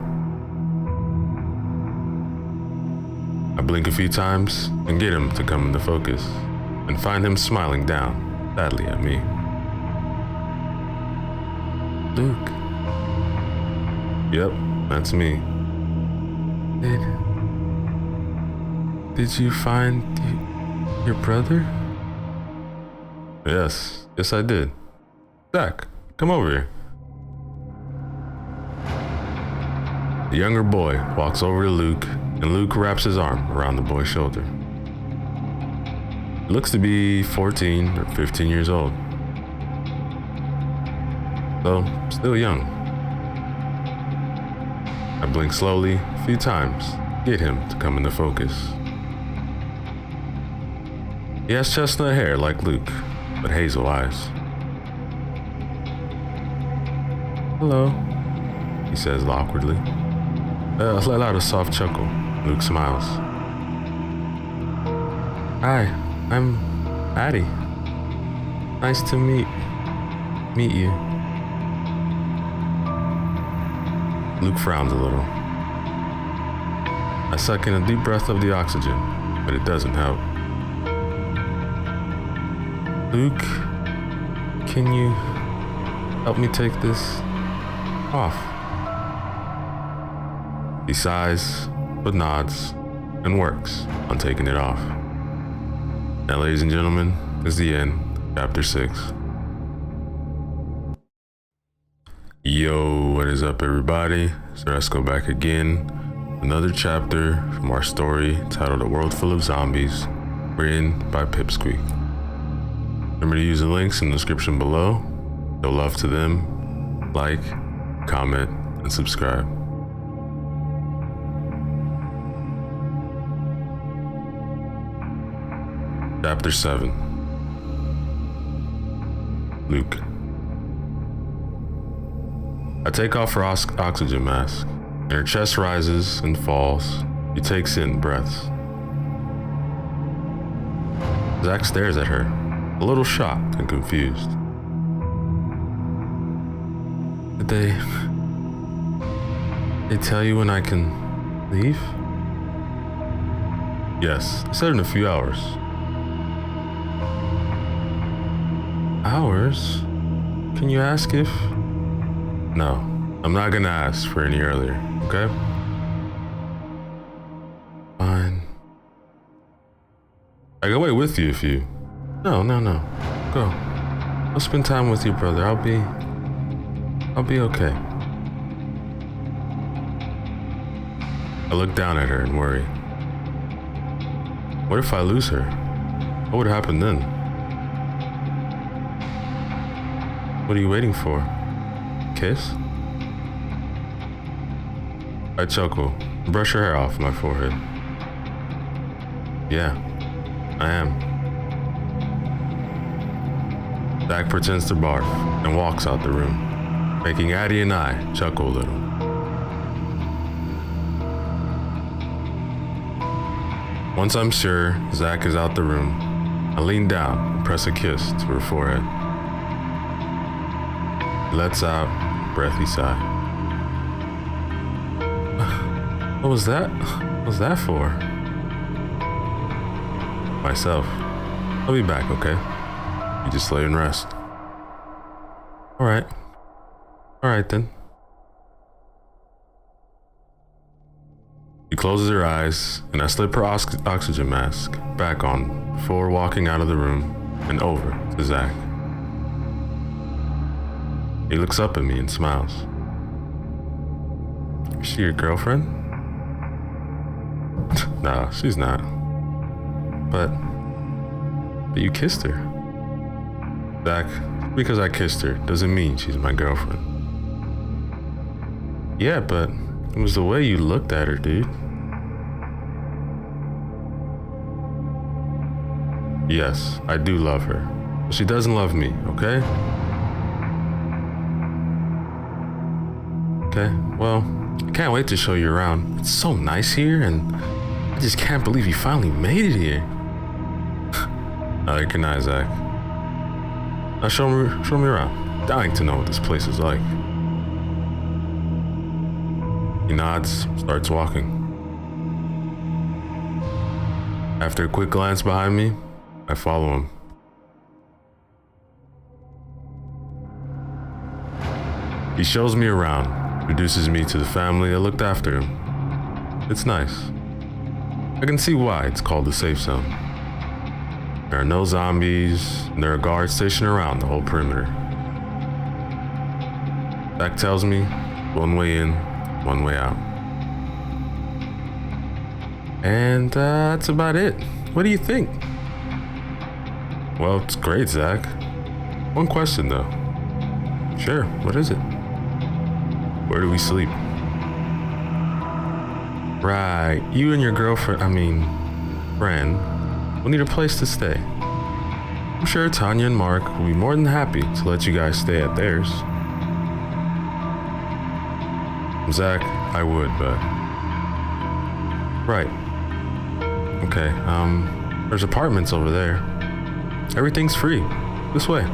I blink a few times and get him to come into focus, and find him smiling down sadly at me. Luke. Yep, that's me. Did you find your brother? Yes I did. Zach, come over here. The younger boy walks over to Luke, and Luke wraps his arm around the boy's shoulder. He looks to be 14 or 15 years old. So, still young. I blink slowly a few times, get him to come into focus. He has chestnut hair like Luke, but hazel eyes. Hello, he says awkwardly. Let out a soft chuckle. Luke smiles. Hi, I'm Addie. Nice to meet you. Luke frowns a little. I suck in a deep breath of the oxygen, but it doesn't help. Luke, can you help me take this off? He sighs, but nods, and works on taking it off. Now, ladies and gentlemen, is the end, chapter 6. Yo, what is up, everybody? So let's go back again. Another chapter from our story titled A World Full of Zombies, written by Pipsqueak. Remember to use the links in the description below. Show love to them. Like, comment, and subscribe. Chapter 7. Luke. I take off her oxygen mask, and her chest rises and falls. She takes in breaths. Zach stares at her, a little shocked and confused. Did they tell you when I can leave? Yes, they said in a few hours. Hours? Can you ask if... No, I'm not gonna ask for any earlier, okay? Fine. I can wait with you if you... No. Go. I'll spend time with you, brother. I'll be okay. I look down at her and worry. What if I lose her? What would happen then? What are you waiting for? Kiss? I chuckle, brush her hair off my forehead. Yeah, I am. Zach pretends to barf and walks out the room, making Addie and I chuckle a little. Once I'm sure Zach is out the room, I lean down and press a kiss to her forehead. He lets out a breathy sigh. What was that? What was that for? Myself. I'll be back, okay? You just lay and rest. Alright then. She closes her eyes, and I slip her oxygen mask back on before walking out of the room and over to Zach. He looks up at me and smiles. Is she your girlfriend? No, she's not. But you kissed her. Zach, because I kissed her doesn't mean she's my girlfriend. Yeah, but it was the way you looked at her, dude. Yes, I do love her. But she doesn't love me, okay? Okay, well, I can't wait to show you around. It's so nice here, and I just can't believe you finally made it here. I recognize Zach. Now show me around. Dying to know what this place is like. He nods, starts walking. After a quick glance behind me, I follow him. He shows me around, introduces me to the family that looked after him. It's nice. I can see why it's called the safe zone. There are no zombies, and there are guards stationed around the whole perimeter. Zach tells me, one way in, one way out. And that's about it. What do you think? Well, it's great, Zach. One question though. Sure, what is it? Where do we sleep? Right, you and your friend, we'll need a place to stay. I'm sure Tanya and Mark will be more than happy to let you guys stay at theirs. Zach, I would, but... Right. Okay, there's apartments over there. Everything's free. This way.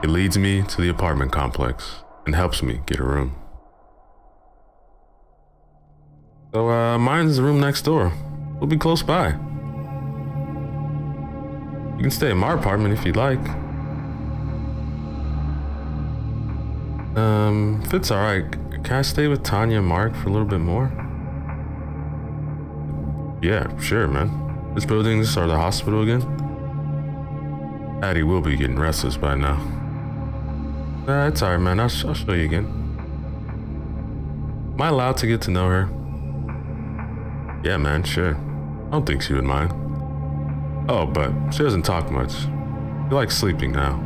It leads me to the apartment complex and helps me get a room. So, mine's the room next door. We'll be close by. You can stay in my apartment if you'd like. If it's alright, can I stay with Tanya and Mark for a little bit more? Yeah, sure, man. This building's or the hospital again? Addie will be getting restless by now. It's alright, man. I'll show you again. Am I allowed to get to know her? Yeah, man, sure. I don't think she would mind. Oh, but she doesn't talk much. She likes sleeping now.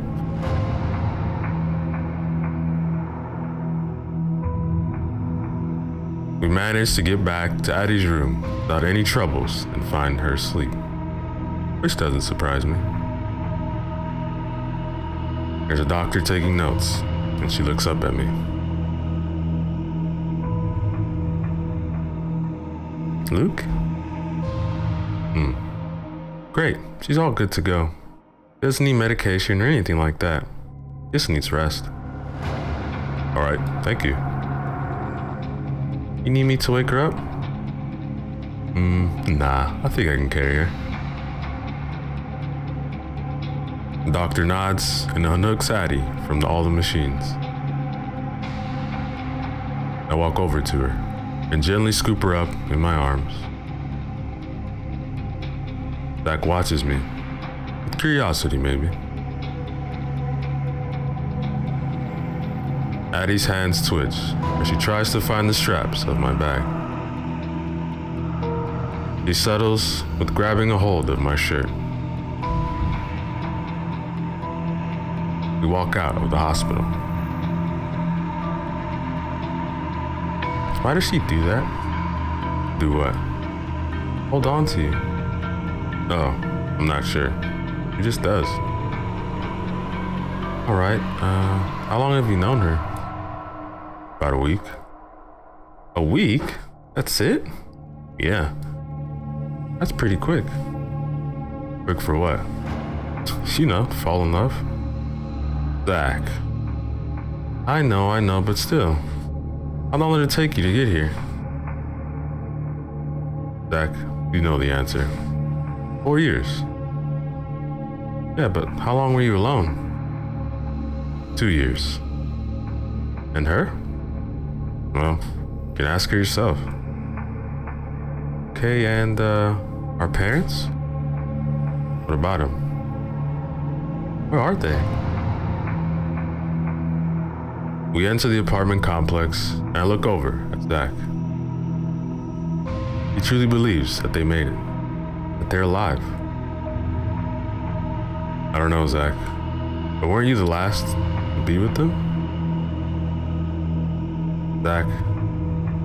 We managed to get back to Addie's room without any troubles and find her asleep, which doesn't surprise me. There's a doctor taking notes, and she looks up at me. Luke? Great, she's all good to go. Doesn't need medication or anything like that. Just needs rest. Alright, thank you. You need me to wake her up? Nah, I think I can carry her. The doctor nods and unhooks Addie from all the machines. I walk over to her and gently scoop her up in my arms. Zach watches me, with curiosity maybe. Addie's hands twitch as she tries to find the straps of my bag. She settles with grabbing a hold of my shirt. We walk out of the hospital. Why does she do that? Do what? Hold on to you. Oh, I'm not sure. She just does. Alright, how long have you known her? About a week. A week? That's it? Yeah. That's pretty quick. Quick for what? You know, fall in love. Zach. I know, but still. How long did it take you to get here? Zach, you know the answer. 4 years. Yeah, but how long were you alone? 2 years. And her? Well, you can ask her yourself. Okay, and our parents? What about them? Where are they? We enter the apartment complex, and I look over at Zach. He truly believes that they made it, that they're alive. I don't know, Zach, but weren't you the last to be with them? Zach,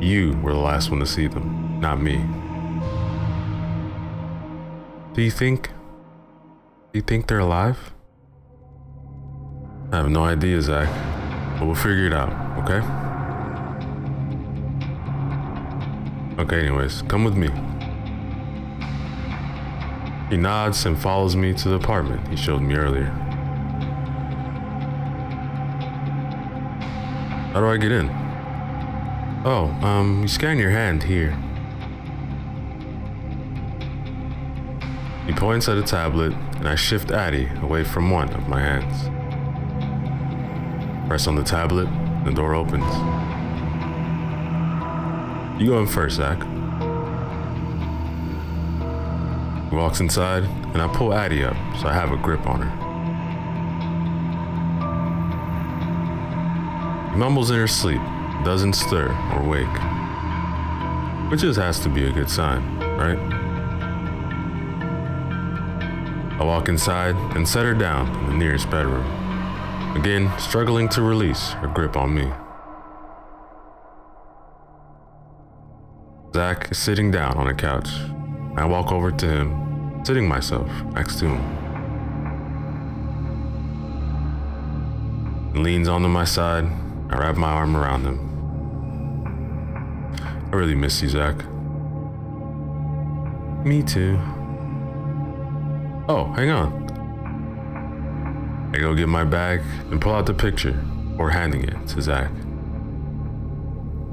you were the last one to see them, not me. Do you think they're alive? I have no idea, Zach, but we'll figure it out, okay? Okay, anyways, come with me. He nods and follows me to the apartment he showed me earlier. How do I get in? Oh, you scan your hand here. He points at a tablet, and I shift Addie away from one of my hands. Press on the tablet, the door opens. You go in first, Zach. He walks inside, and I pull Addie up so I have a grip on her. He mumbles in her sleep, doesn't stir or wake. Which just has to be a good sign, right? I walk inside and set her down in the nearest bedroom, again struggling to release her grip on me. Zach is sitting down on a couch. I walk over to him, sitting myself next to him. He leans onto my side. I wrap my arm around him. I really miss you, Zach. Me too. Oh, hang on. I go get my bag and pull out the picture before handing it to Zach.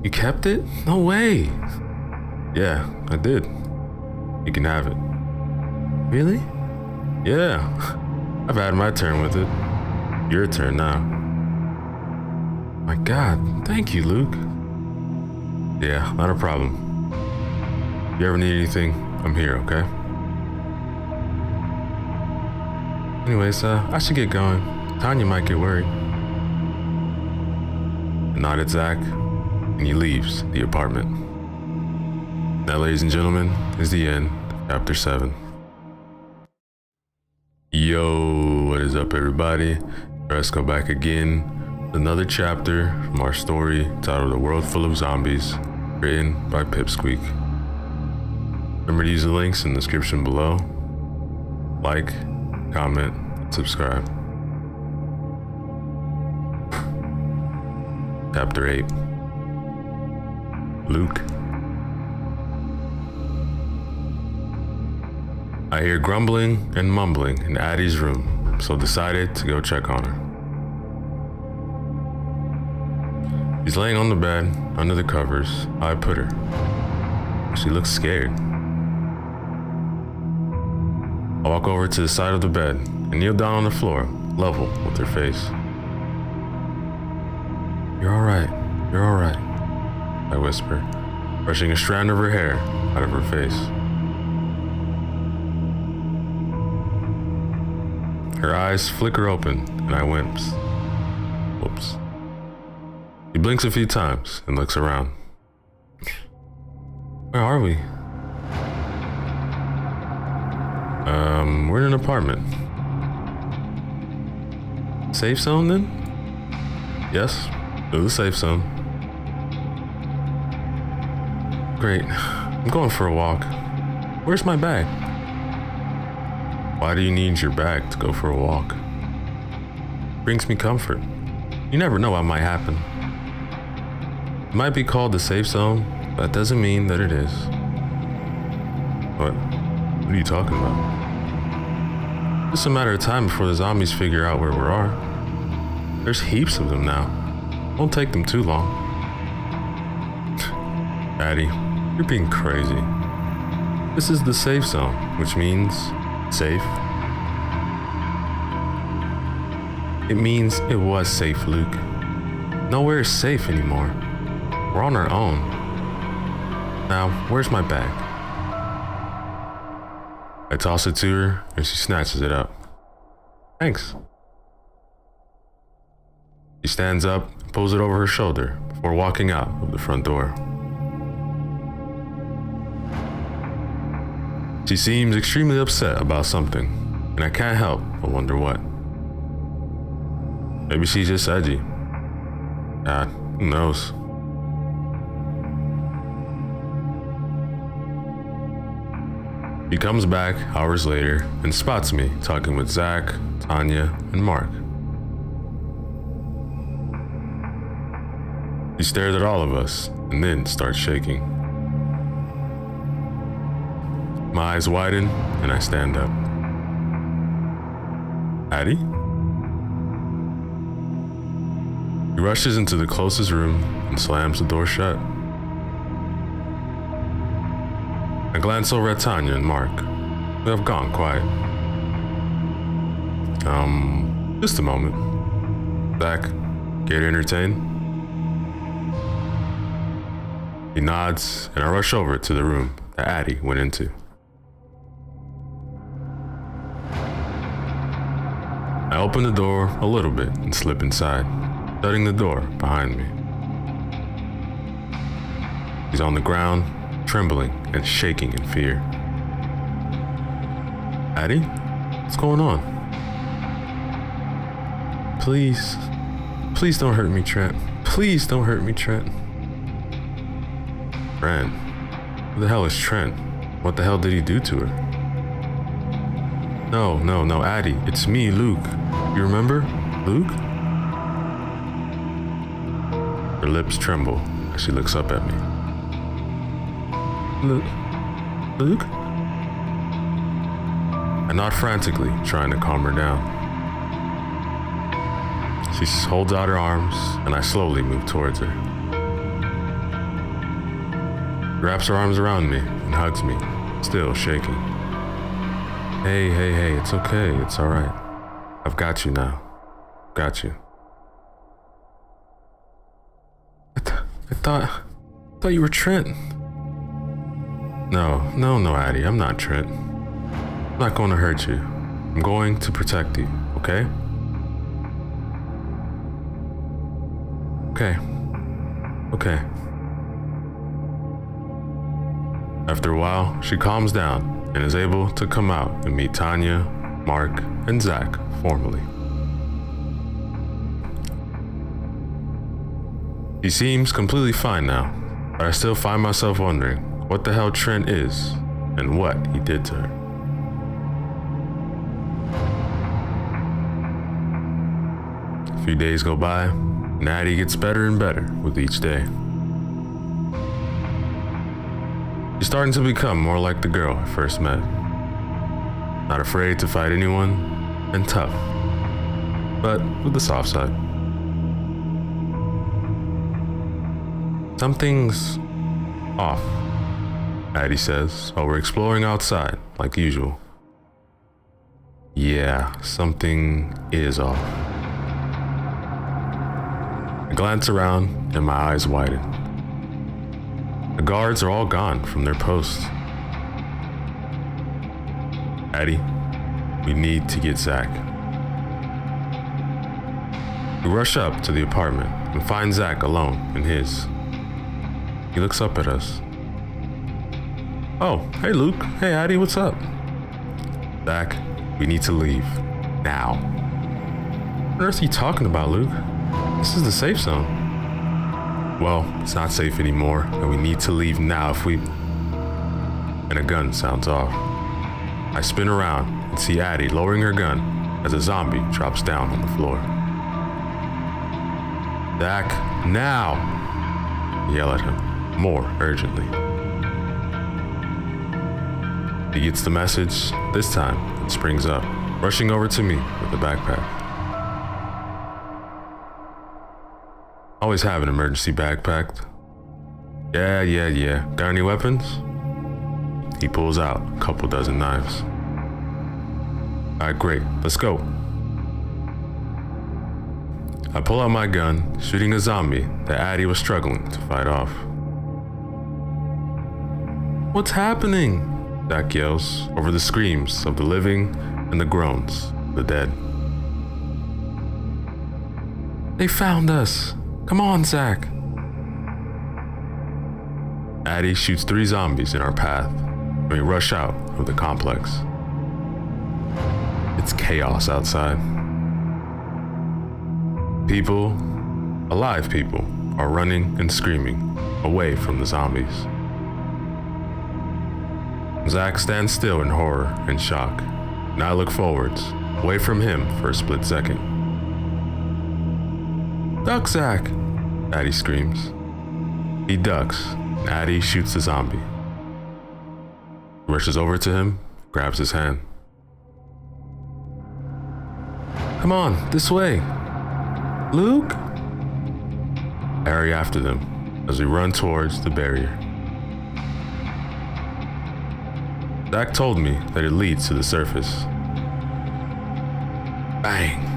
You kept it? No way. Yeah, I did. You can have it. Really? Yeah. I've had my turn with it. Your turn now. My God, thank you, Luke. Yeah, not a problem. If you ever need anything, I'm here, okay? Anyways, I should get going. Tanya might get worried. I nod at Zach, and he leaves the apartment. That, ladies and gentlemen, is the end of Chapter 7. Yo, what is up, everybody? Let's go back again. Another chapter from our story titled A World Full of Zombies, written by Pipsqueak. Remember to use the links in the description below. Like, comment, and subscribe. Chapter 8. Luke. I hear grumbling and mumbling in Addie's room, so decided to go check on her. She's laying on the bed, under the covers. I put her. She looks scared. I walk over to the side of the bed and kneel down on the floor, level with her face. You're alright, you're alright, I whisper, brushing a strand of her hair out of her face. Her eyes flicker open and I wince. Whoops. He blinks a few times and looks around. Where are we? We're in an apartment. Safe zone then? Yes, to the safe zone. Great, I'm going for a walk. Where's my bag? Why do you need your bag to go for a walk? Brings me comfort. You never know what might happen. It might be called the safe zone, but that doesn't mean that it is. What are you talking about? It's a matter of time before the zombies figure out where we are. There's heaps of them now. Won't take them too long. Addie, you're being crazy. This is the safe zone, which means safe. It means it was safe, Luke. Nowhere is safe anymore. We're on our own. Now, where's my bag? I toss it to her and she snatches it up. Thanks. She stands up and pulls it over her shoulder before walking out of the front door. She seems extremely upset about something, and I can't help but wonder what. Maybe she's just edgy. God, who knows? He comes back hours later and spots me talking with Zach, Tanya, and Mark. He stares at all of us and then starts shaking. My eyes widen and I stand up. Addie? He rushes into the closest room and slams the door shut. I glance over at Tanya and Mark, who have gone quiet. Just a moment. Zach, care to entertain? He nods, and I rush over to the room that Addie went into. I open the door a little bit and slip inside, shutting the door behind me. He's on the ground, trembling and shaking in fear. Addie? What's going on? Please don't hurt me, Trent. Please don't hurt me, Trent. Friend, Who the hell is Trent? What the hell did he do to her? No, Addie, it's me, Luke. You remember? Luke? Her lips tremble as she looks up at me. Luke? I nod frantically, trying to calm her down. She holds out her arms, and I slowly move towards her. She wraps her arms around me and hugs me, still shaking. Hey, it's okay, it's alright. I've got you now. Got you. I thought you were Trent. No, Addie, I'm not Trent. I'm not going to hurt you. I'm going to protect you, okay? Okay. After a while, she calms down and is able to come out and meet Tanya, Mark, and Zach formally. He seems completely fine now, but I still find myself wondering what the hell Trent is and what he did to her. A few days go by, and Addie gets better and better with each day. She's starting to become more like the girl I first met. Not afraid to fight anyone, and tough, but with the soft side. Something's off, Addie says, while we're exploring outside like usual. Yeah, something is off. I glance around and my eyes widen. The guards are all gone from their posts. Addie, we need to get Zach. We rush up to the apartment and find Zach alone in his. He looks up at us. Oh, hey Luke. Hey Addie, what's up? Zach, we need to leave. Now. What on earth are you talking about, Luke? This is the safe zone. Well, it's not safe anymore, and we need to leave now if we... And a gun sounds off. I spin around and see Addie lowering her gun as a zombie drops down on the floor. Zach, now! I yell at him, more urgently. He gets the message, this time, and springs up, rushing over to me with a backpack. Always have an emergency bag packed. Yeah. Got any weapons? He pulls out a couple dozen knives. Alright, great. Let's go. I pull out my gun, shooting a zombie that Addie was struggling to fight off. What's happening? Zach yells over the screams of the living and the groans of the dead. They found us. Come on, Zach. Addie shoots 3 zombies in our path, and we rush out of the complex. It's chaos outside. People, alive people, are running and screaming away from the zombies. Zach stands still in horror and shock, and I look forwards, away from him for a split second. Duck, Zach! Addie screams. He ducks, and Addie shoots the zombie. He rushes over to him, grabs his hand. Come on, this way! Luke? I hurry after them as we run towards the barrier. Zach told me that it leads to the surface. Bang!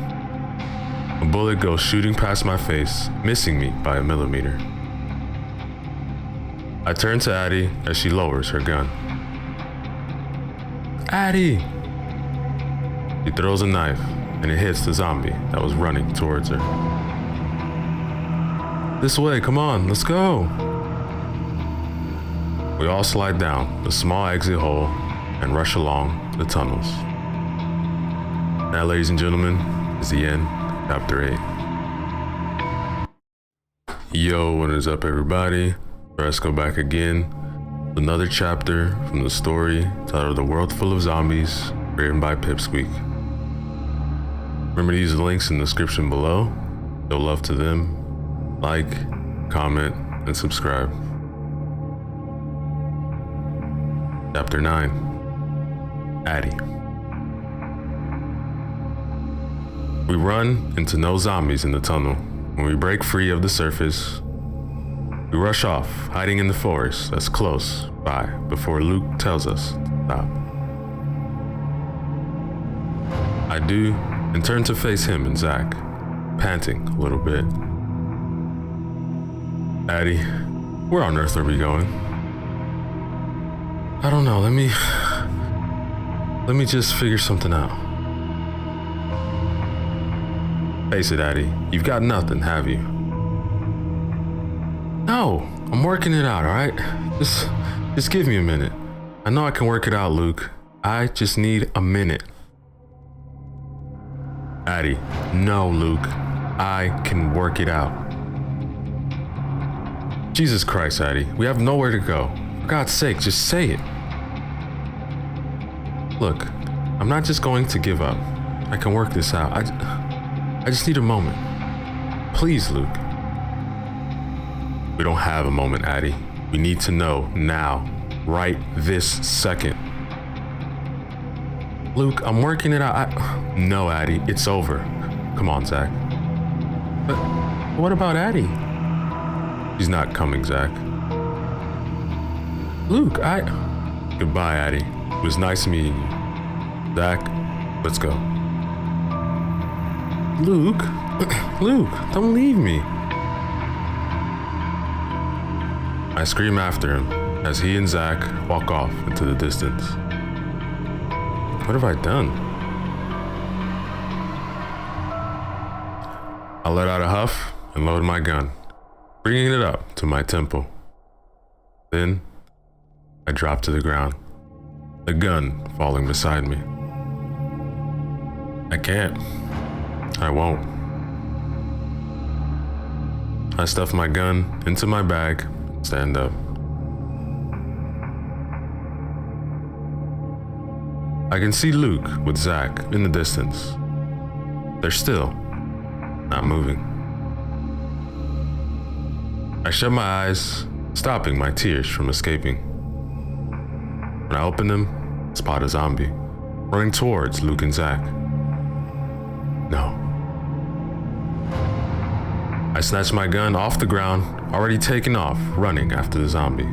A bullet goes shooting past my face, missing me by a millimeter. I turn to Addie as she lowers her gun. Addie! She throws a knife, and it hits the zombie that was running towards her. This way, come on, let's go! We all slide down the small exit hole and rush along the tunnels. That, ladies and gentlemen, is the end. Chapter 8. Yo, what is up everybody? Let's go back again Another chapter from the story titled A World Full of Zombies, written by Pipsqueak. Remember to use the links in the description below. Show love to them. Like, comment, and subscribe. Chapter 9. Addie. We run into no zombies in the tunnel. When we break free of the surface, we rush off, hiding in the forest that's close by before Luke tells us to stop. I do, and turn to face him and Zach, panting a little bit. Addie, where on earth are we going? I don't know, let me just figure something out. Face it, Addie, you've got nothing, have you? No, I'm working it out, alright? Just give me a minute. I know I can work it out, Luke. I just need a minute. Addie, no, Luke. I can work it out. Jesus Christ, Addie, we have nowhere to go. For God's sake, just say it. Look, I'm not just going to give up. I can work this out. I just need a moment. Please, Luke. We don't have a moment, Addie. We need to know now, right this second. Luke, I'm working it out. No, Addie, it's over. Come on, Zach. But what about Addie? She's not coming, Zach. Luke, Goodbye, Addie. It was nice meeting you. Zach, let's go. Luke, Luke, don't leave me. I scream after him as he and Zach walk off into the distance. What have I done? I let out a huff and load my gun, bringing it up to my temple. Then, I drop to the ground, the gun falling beside me. I can't. I won't. I stuff my gun into my bag and stand up. I can see Luke with Zach in the distance. They're still not moving. I shut my eyes, stopping my tears from escaping. When I open them, spot a zombie running towards Luke and Zach. No. I snatch my gun off the ground, already taken off, running after the zombie.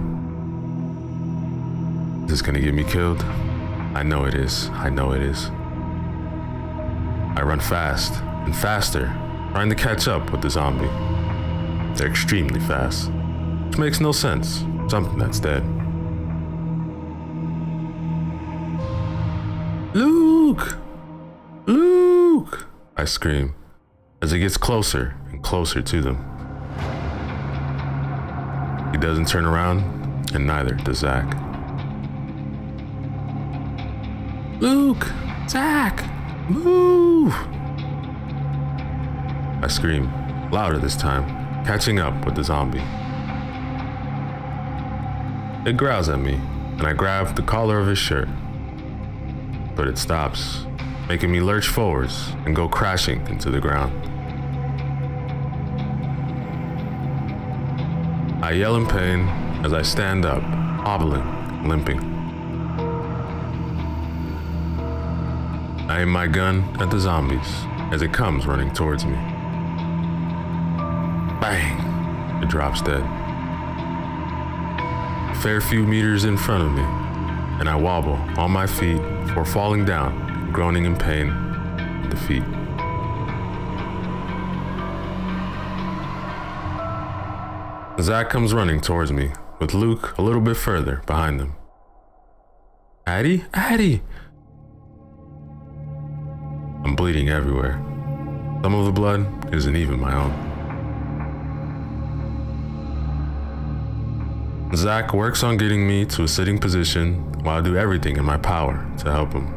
Is this gonna get me killed? I know it is. I know it is. I run fast and faster, trying to catch up with the zombie. They're extremely fast, which makes no sense. Something that's dead. Luke! Luke! I scream as he gets closer and closer to them. He doesn't turn around, and neither does Zach. Luke! Zach! Move! I scream, louder this time, catching up with the zombie. It growls at me, and I grab the collar of his shirt. But it stops, making me lurch forwards and go crashing into the ground. I yell in pain as I stand up, hobbling, limping. I aim my gun at the zombies as it comes running towards me. Bang! It drops dead. A fair few meters in front of me, and I wobble on my feet before falling down, groaning in pain and defeat. Zach comes running towards me, with Luke a little bit further behind them. Addie? Addie! I'm bleeding everywhere. Some of the blood isn't even my own. Zach works on getting me to a sitting position while I do everything in my power to help him.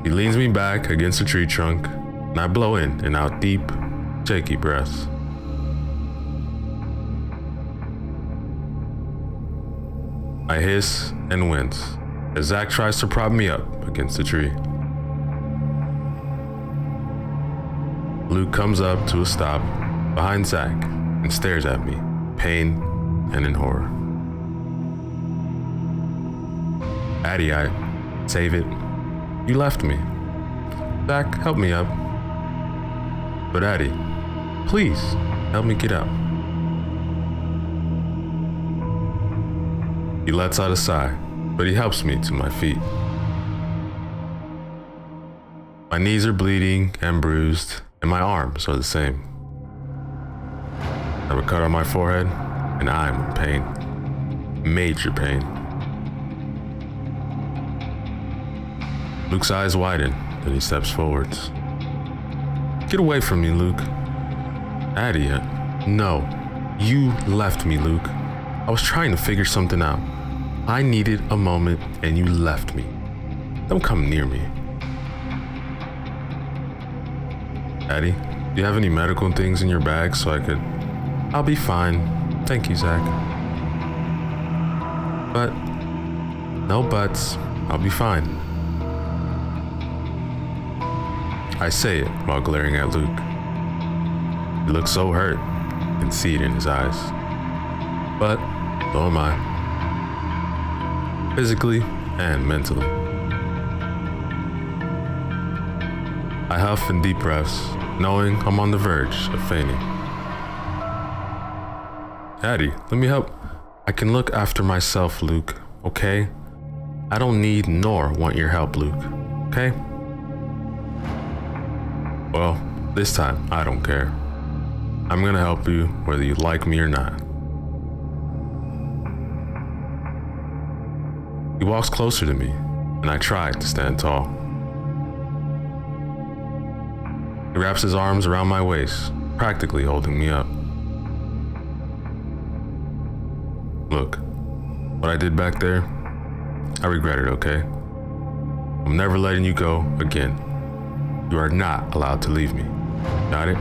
He leans me back against a tree trunk, and I blow in and out deep, shaky breaths. I hiss and wince as Zach tries to prop me up against a tree. Luke comes up to a stop behind Zach and stares at me, pain and in horror. Addie, I save it. You left me. Zach, help me up. But Addie, please help me get up. He lets out a sigh, but he helps me to my feet. My knees are bleeding and bruised, and my arms are the same. I have a cut on my forehead, and I'm in pain. Major pain. Luke's eyes widen, then he steps forwards. Get away from me, Luke. Addie, no. You left me, Luke. I was trying to figure something out. I needed a moment, and you left me. Don't come near me. Addie, do you have any medical things in your bag so I could... I'll be fine. Thank you, Zach. But... no buts. I'll be fine. I say it while glaring at Luke. He looks so hurt, I can see it in his eyes. But so am I. Physically and mentally. I huff in deep breaths, knowing I'm on the verge of fainting. Addie, let me help. I can look after myself, Luke, okay? I don't need nor want your help, Luke, okay? Well, this time, I don't care. I'm gonna help you whether you like me or not. He walks closer to me, and I try to stand tall. He wraps his arms around my waist, practically holding me up. Look, what I did back there, I regret it, okay? I'm never letting you go again. You are not allowed to leave me. Got it?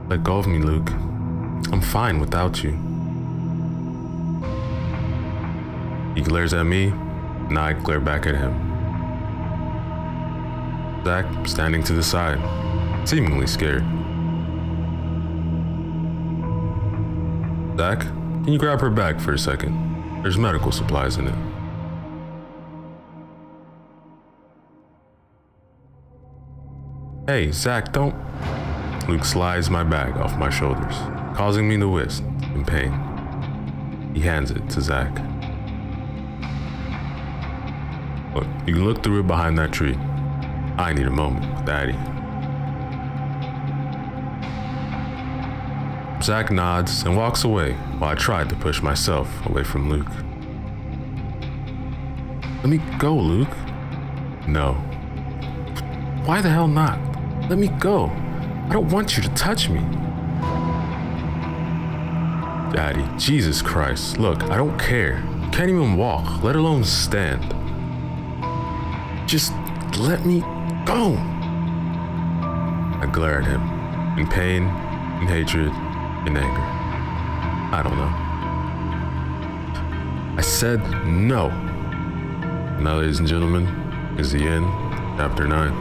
Let go of me, Luke. I'm fine without you. He glares at me, and I glare back at him. Zach, standing to the side, seemingly scared. Zach, can you grab her bag for a second? There's medical supplies in it. Hey, Zach, don't... Luke slides my bag off my shoulders, causing me to wince in pain. He hands it to Zach. Look, you can look through it behind that tree. I need a moment with Addie. Zach nods and walks away while I tried to push myself away from Luke. Let me go, Luke. No. Why the hell not? Let me go. I don't want you to touch me. Daddy, Jesus Christ. Look, I don't care. Can't even walk, let alone stand. Just let me go. I glare at him, in pain, in hatred, in anger. I don't know. I said no. Now, ladies and gentlemen, is the end, chapter 9.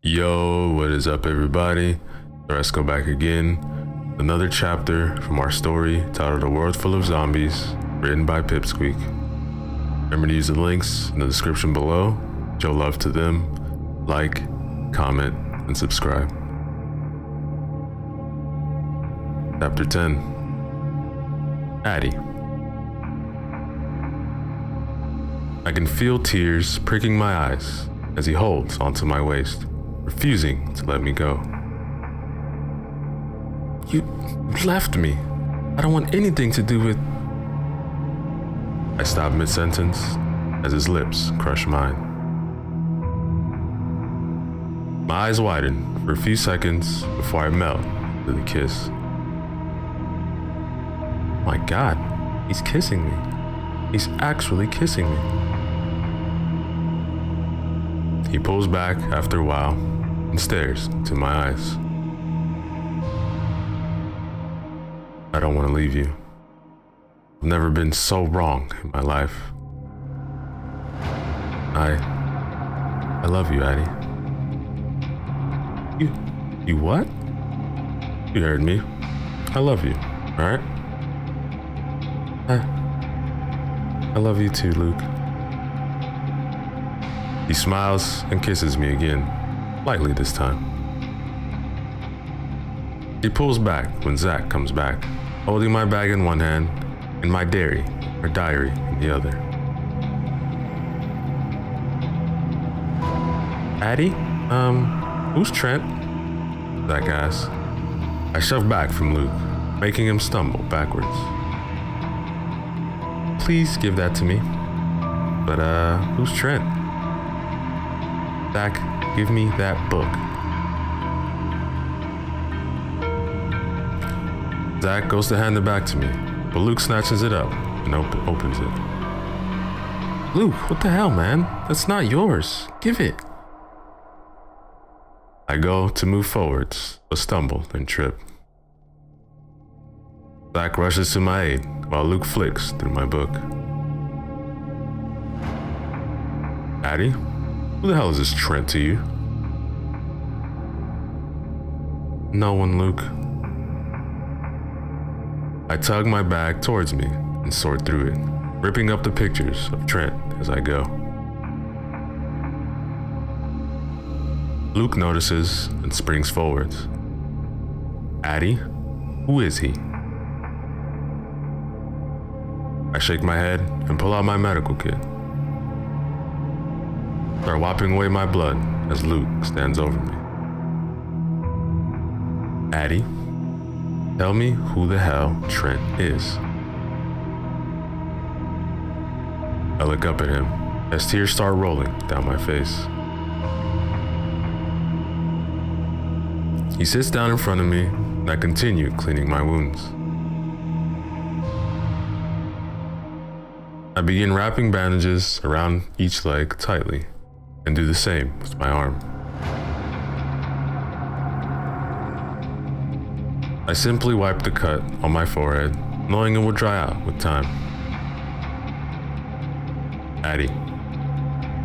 Yo, what is up, everybody? Let's go back again. Another chapter from our story titled A World Full of Zombies, written by Pipsqueak. Remember to use the links in the description below. Show love to them. Like, comment, and subscribe. Chapter 10. Addie. I can feel tears pricking my eyes as he holds onto my waist, refusing to let me go. You left me. I don't want anything to do with... I stop mid-sentence as his lips crush mine. My eyes widen for a few seconds before I melt into the kiss. My God, he's kissing me. He's actually kissing me. He pulls back after a while and stares into my eyes. I I don't want to leave you. I've never been so wrong in my life. I love you, Addie. You what? You heard me. I love you, alright? I love you too, Luke. He smiles and kisses me again, lightly this time. He pulls back when Zach comes back, holding my bag in one hand and my diary in the other. Addie? Who's Trent? Zach asks. I shove back from Luke, making him stumble backwards. Please give that to me. But, who's Trent? Zach, give me that book. Zach goes to hand it back to me, but Luke snatches it up and opens it. Luke, what the hell, man? That's not yours. Give it. I go to move forwards, but stumble and trip. Zach rushes to my aid while Luke flicks through my book. Addie, who the hell is this Trent to you? No one, Luke. I tug my bag towards me and sort through it, ripping up the pictures of Trent as I go. Luke notices and springs forwards. Addie, who is he? I shake my head and pull out my medical kit. Start wiping away my blood as Luke stands over me. Addie, tell me who the hell Trent is. I look up at him as tears start rolling down my face. He sits down in front of me and I continue cleaning my wounds. I begin wrapping bandages around each leg tightly and do the same with my arm. I simply wipe the cut on my forehead, knowing it will dry out with time. Addie,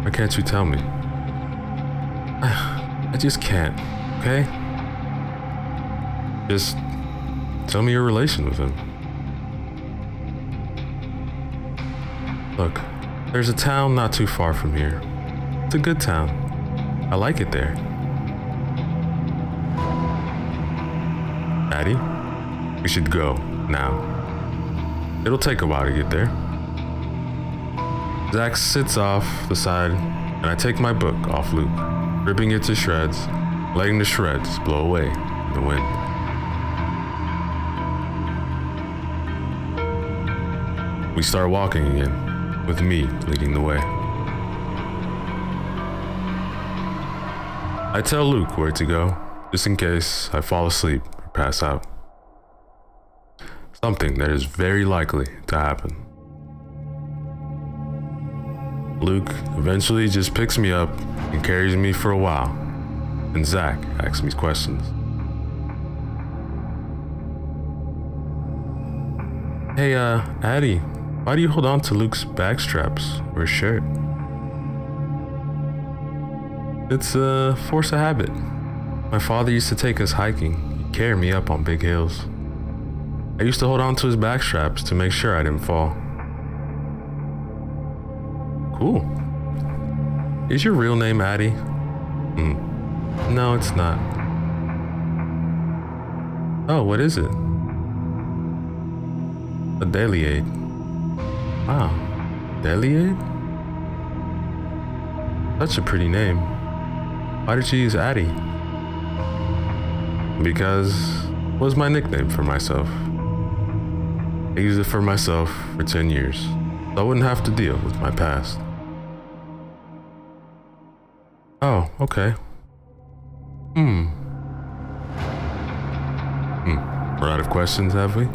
why can't you tell me? I just can't, okay? Just tell me your relation with him. Look, there's a town not too far from here. It's a good town. I like it there. Addie, we should go now. It'll take a while to get there. Zach sits off the side and I take my book off Luke, ripping it to shreds, letting the shreds blow away in the wind. We start walking again, with me leading the way. I tell Luke where to go, just in case I fall asleep or pass out. Something that is very likely to happen. Luke eventually just picks me up and carries me for a while, and Zach asks me questions. Hey, Addie, why do you hold on to Luke's bag straps or shirt? It's a force of habit. My father used to take us hiking. He'd carry me up on big hills. I used to hold on to his back straps to make sure I didn't fall. Cool. Is your real name Addie? No, it's not. Oh, what is it? A Deliade. Wow, Deliade? Such a pretty name. Why did you use Addie? Because it was my nickname for myself. I used it for myself for 10 years, so I wouldn't have to deal with my past. Oh, okay. We're out of questions, have we?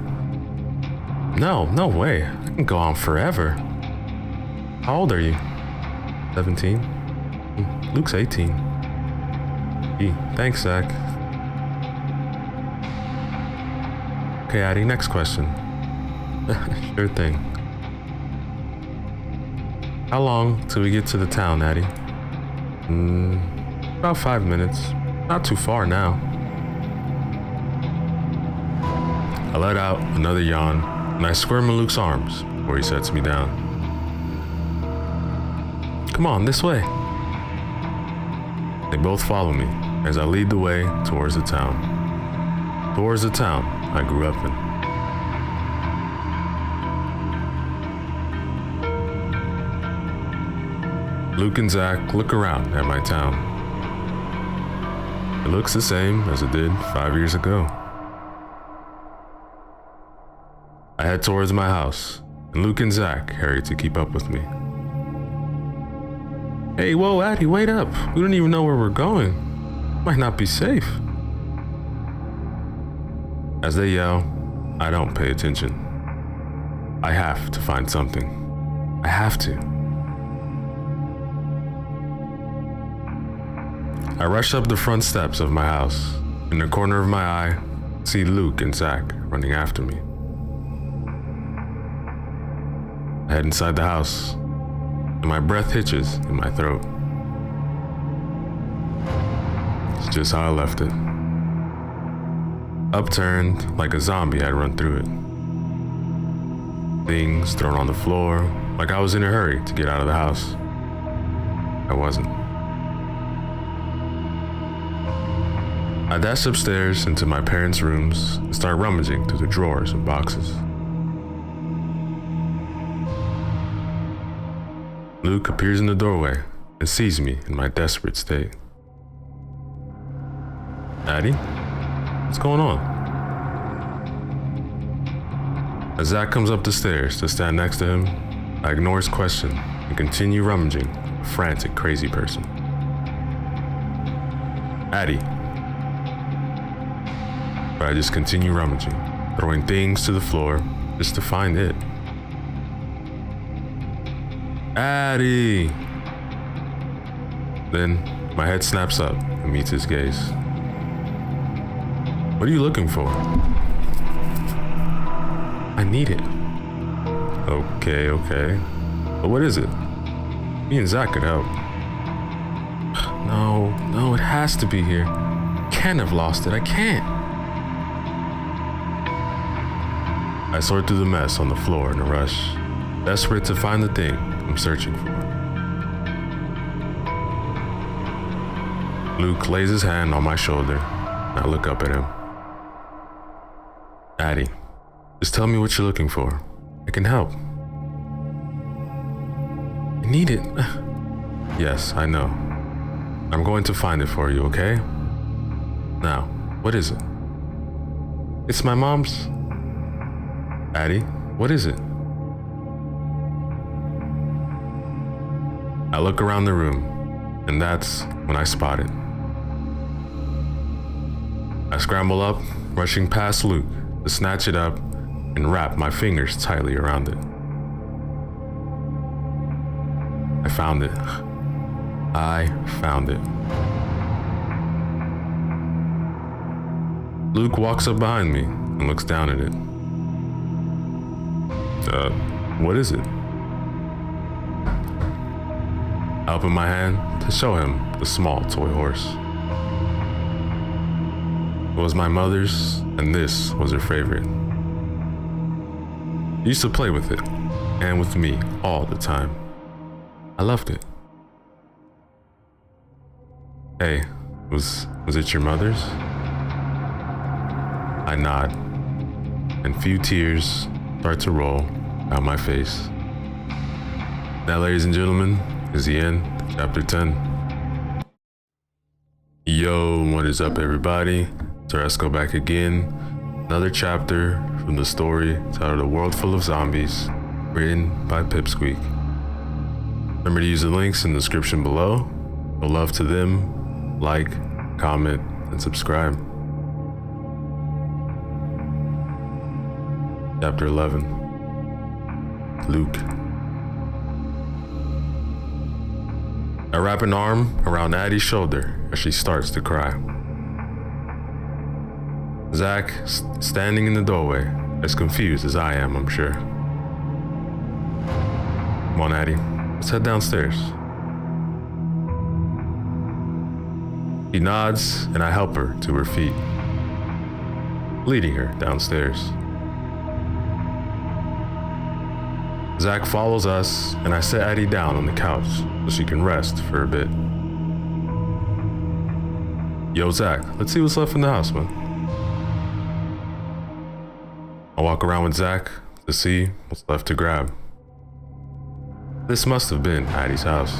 No way. I can go on forever. How old are you? 17? Luke's 18. Gee, thanks, Zach. Okay, Addie, next question. Sure thing. How long till we get to the town, Addie? About 5 minutes. Not too far now. I let out another yawn, and I squirm in Luke's arms before he sets me down. Come on, this way. They both follow me as I lead the way towards the town. Towards the town I grew up in. Luke and Zach look around at my town. It looks the same as it did 5 years ago. I head towards my house, and Luke and Zach hurry to keep up with me. Hey, whoa, Addie, wait up. We don't even know where we're going. Might not be safe. As they yell, I don't pay attention. I have to find something. I have to. I rush up the front steps of my house. In the corner of my eye, see Luke and Zach running after me. I head inside the house, and my breath hitches in my throat. It's just how I left it. Upturned like a zombie had run through it. Things thrown on the floor like I was in a hurry to get out of the house. I wasn't. I dash upstairs into my parents' rooms and start rummaging through the drawers and boxes. Luke appears in the doorway and sees me in my desperate state. Addie? What's going on? As Zach comes up the stairs to stand next to him, I ignore his question and continue rummaging like a frantic, crazy person. Addie. But I just continue rummaging, throwing things to the floor just to find it. Addie! Then my head snaps up and meets his gaze. What are you looking for? I need it. Okay. But what is it? Me and Zach could help. No, it has to be here. I can't have lost it. I can't. I sort through the mess on the floor in a rush, desperate to find the thing I'm searching for. Luke lays his hand on my shoulder, and I look up at him. Addie, just tell me what you're looking for. I can help. I need it. Yes, I know. I'm going to find it for you, okay? Now, what is it? It's my mom's. Addie, what is it? I look around the room, and that's when I spot it. I scramble up, rushing past Luke to snatch it up and wrap my fingers tightly around it. I found it. Luke walks up behind me and looks down at it. What is it? I open my hand to show him the small toy horse. It was my mother's, and this was her favorite. She used to play with it, and with me all the time. I loved it. Hey, was it your mother's? I nod, and few tears start to roll down my face. That, ladies and gentlemen, is the end of chapter 10. Yo, what is up, everybody? Terresco back again. Another chapter from the story titled A World Full of Zombies, written by Pipsqueak. Remember to use the links in the description below. Show love to them, like, comment, and subscribe. Chapter 11. Luke. I wrap an arm around Addie's shoulder as she starts to cry. Zach standing in the doorway, as confused as I am, I'm sure. Come on, Addie, let's head downstairs. He nods, and I help her to her feet, leading her downstairs. Zach follows us, and I set Addie down on the couch so she can rest for a bit. Yo, Zach, let's see what's left in the house, man. I walk around with Zach to see what's left to grab. This must have been Addie's house.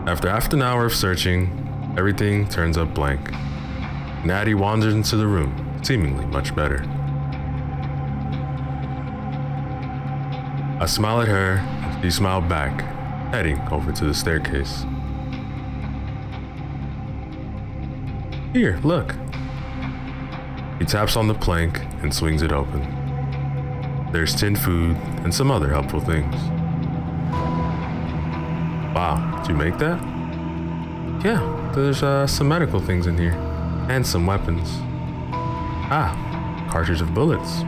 After half an hour of searching, everything turns up blank, and Addie wanders into the room, seemingly much better. I smile at her, and she smiled back, heading over to the staircase. Here, look. He taps on the plank and swings it open. There's tinned food and some other helpful things. Wow, did you make that? Yeah, there's some medical things in here, and some weapons. Ah, cartridge of bullets.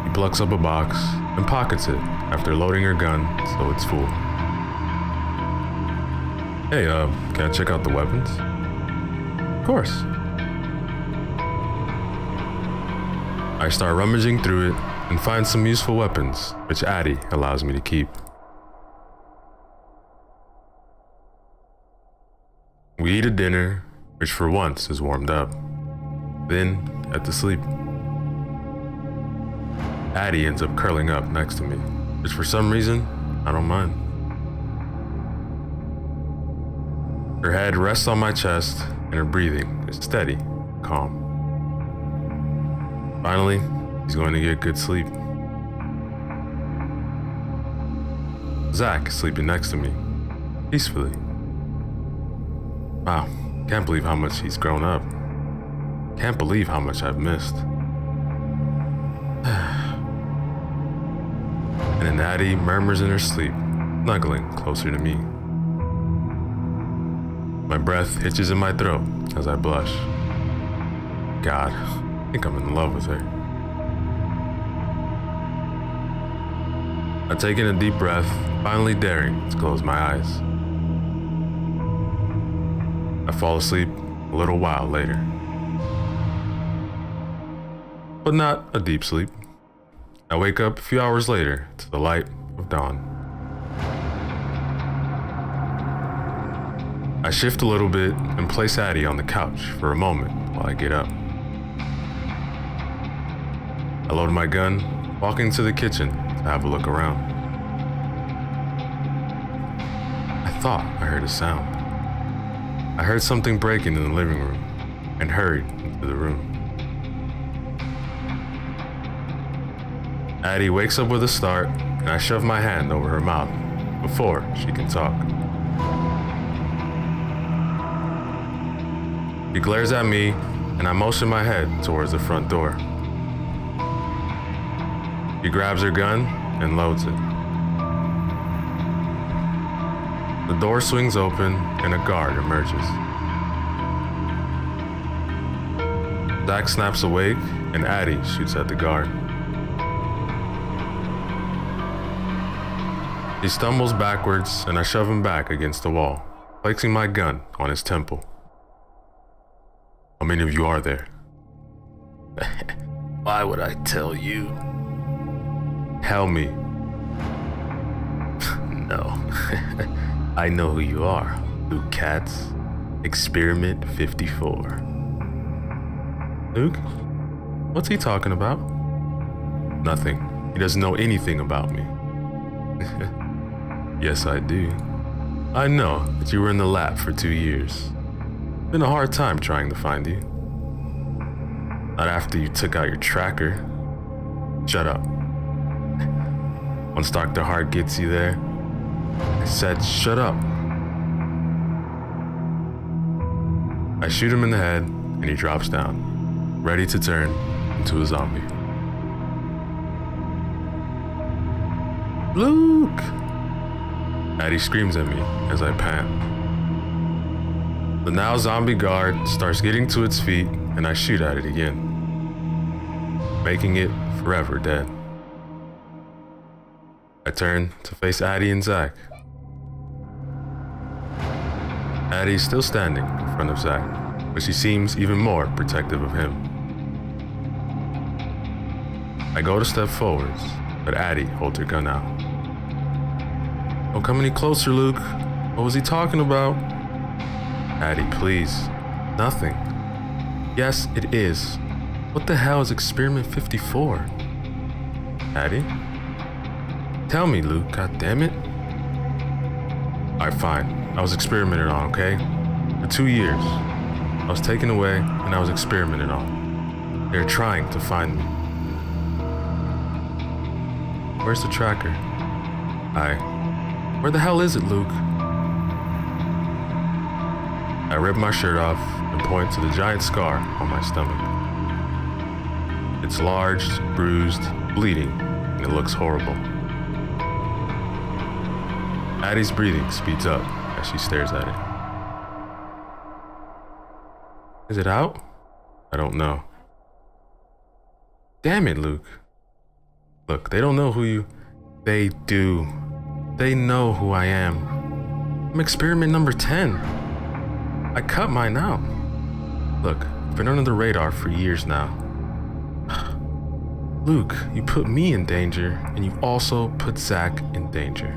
He plucks up a box and pockets it after loading her gun so it's full. Hey, can I check out the weapons? Of course. I start rummaging through it and find some useful weapons, which Addie allows me to keep. We eat a dinner, which for once is warmed up. Then, head to sleep. Addie ends up curling up next to me, which for some reason, I don't mind. Her head rests on my chest, and her breathing is steady, calm. Finally, he's going to get good sleep. Zach is sleeping next to me, peacefully. Wow, can't believe how much he's grown up. Can't believe how much I've missed. And then Addie murmurs in her sleep, snuggling closer to me. My breath hitches in my throat as I blush. God, I think I'm in love with her. I take in a deep breath, finally daring to close my eyes. I fall asleep a little while later. But not a deep sleep. I wake up a few hours later to the light of dawn. I shift a little bit and place Addie on the couch for a moment while I get up. I load my gun, walking to the kitchen to have a look around. I thought I heard a sound. I heard something breaking in the living room and hurried into the room. Addie wakes up with a start, and I shove my hand over her mouth before she can talk. She glares at me, and I motion my head towards the front door. She grabs her gun and loads it. The door swings open, and a guard emerges. Zach snaps awake, and Addie shoots at the guard. He stumbles backwards, and I shove him back against the wall, placing my gun on his temple. How many of you are there? Why would I tell you? Tell me. No. I know who you are, Luke Katz. Experiment 54. Luke? What's he talking about? Nothing. He doesn't know anything about me. Yes, I do. I know that you were in the lab for 2 years. Been a hard time trying to find you. Not after you took out your tracker. Shut up. Once Dr. Hart gets you there, I said shut up. I shoot him in the head and he drops down, ready to turn into a zombie. Luke! Addie screams at me as I pant. The now zombie guard starts getting to its feet, and I shoot at it again, making it forever dead. I turn to face Addie and Zach. Addie's still standing in front of Zach, but she seems even more protective of him. I go to step forwards, but Addie holds her gun out. Don't come any closer, Luke. What was he talking about? Addie, please. Nothing. Yes, it is. What the hell is Experiment 54? Addie? Tell me, Luke, god damn it. Alright, fine. I was experimented on, okay? For 2 years. I was taken away and I was experimented on. They're trying to find me. Where's the tracker? Where the hell is it, Luke? I rip my shirt off and point to the giant scar on my stomach. It's large, bruised, bleeding, and it looks horrible. Addie's breathing speeds up as she stares at it. Is it out? I don't know. Damn it, Luke. Look, they don't know who you... They do. They know who I am. I'm experiment number 10. I cut mine out. Look, I've been under the radar for years now. Luke, you put me in danger, and you also put Zach in danger.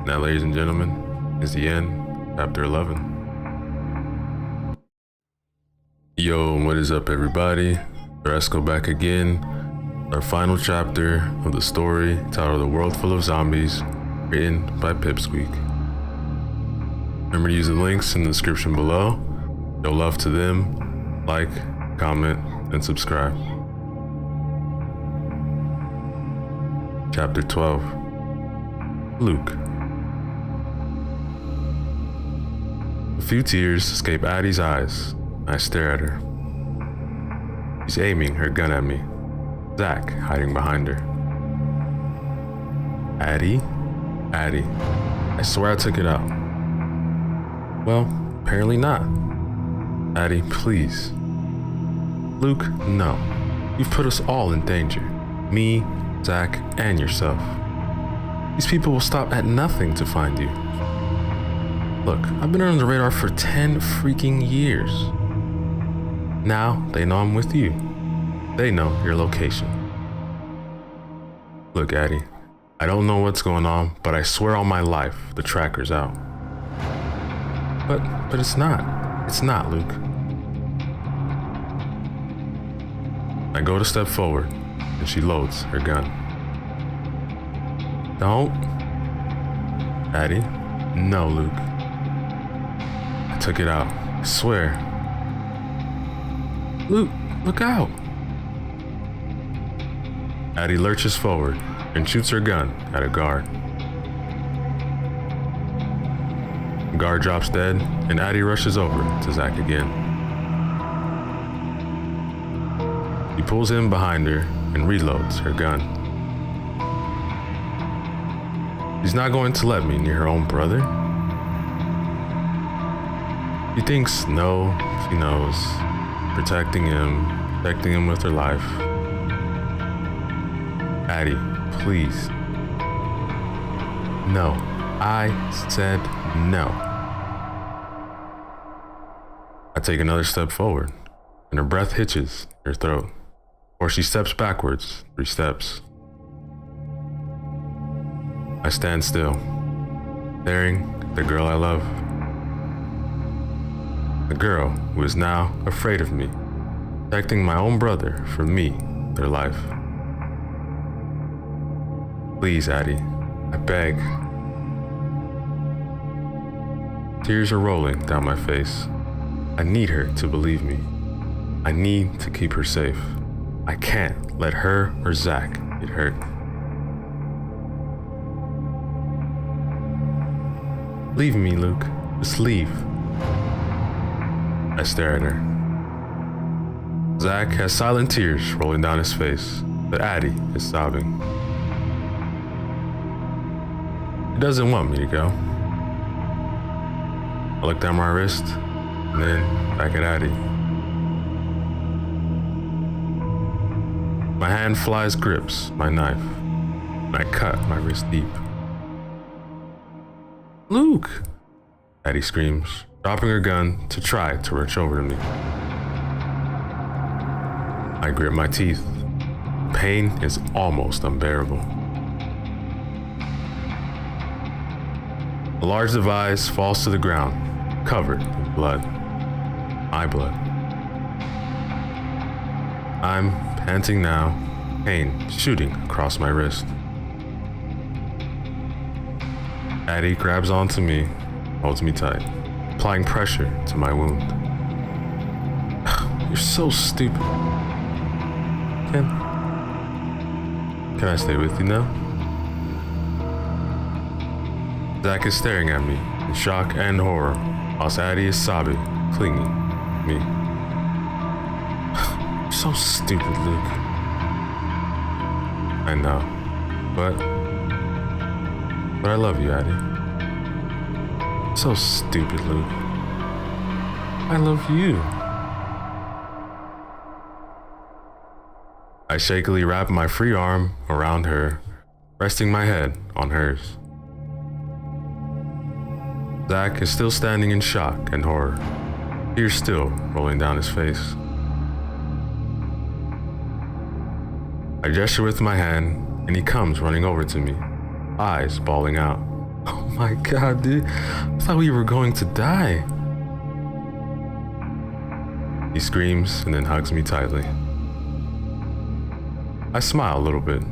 That, ladies and gentlemen, is the end, chapter 11. Yo, what is up, everybody? Renesco back again. Our final chapter of the story titled A World Full of Zombies, written by Pipsqueak. Remember to use the links in the description below. Show love to them, like, comment, and subscribe. Chapter 12. Luke. A few tears escape Addie's eyes. I stare at her. She's aiming her gun at me. Zach hiding behind her. Addie? Addie. I swear I took it out. Well, apparently not. Addie, please. Luke, no. You've put us all in danger. Me, Zach, and yourself. These people will stop at nothing to find you. Look, I've been under the radar for 10 freaking years. Now they know I'm with you. They know your location. Look, Addie, I don't know what's going on, but I swear on my life, the tracker's out. But it's not. It's not, Luke. I go to step forward, and she loads her gun. Don't. Addie, no, Luke. I took it out, I swear. Luke, look out. Addie lurches forward and shoots her gun at a guard. The guard drops dead, and Addie rushes over to Zach again. He pulls in behind her and reloads her gun. She's not going to let me near her own brother. She thinks, no, she knows. Protecting him with her life. Addie, please. No. I said no. I take another step forward, and her breath hitches in her throat, or she steps backwards 3 steps. I stand still, staring at the girl I love. The girl who is now afraid of me, protecting my own brother from me, their life. Please, Addie, I beg. Tears are rolling down my face. I need her to believe me. I need to keep her safe. I can't let her or Zach get hurt. Leave me, Luke. Just leave. I stare at her. Zach has silent tears rolling down his face, but Addie is sobbing. He doesn't want me to go. I look down my wrist, and then back at Addie. My hand flies grips my knife, and I cut my wrist deep. Luke! Addie screams, dropping her gun to try to reach over to me. I grip my teeth. Pain is almost unbearable. A large device falls to the ground, covered in blood. My blood. I'm panting now, pain shooting across my wrist. Addie grabs onto me, holds me tight, applying pressure to my wound. You're so stupid. Can I stay with you now? Zach is staring at me in shock and horror, whilst Addie is sobbing, clinging to me. You're so stupid, Luke. I know, but I love you, Addie. So stupid, Luke. I love you. I shakily wrap my free arm around her, resting my head on hers. Zach is still standing in shock and horror, tears still rolling down his face. I gesture with my hand, and he comes running over to me, eyes bawling out. Oh my God, dude, I thought we were going to die. He screams and then hugs me tightly. I smile a little bit,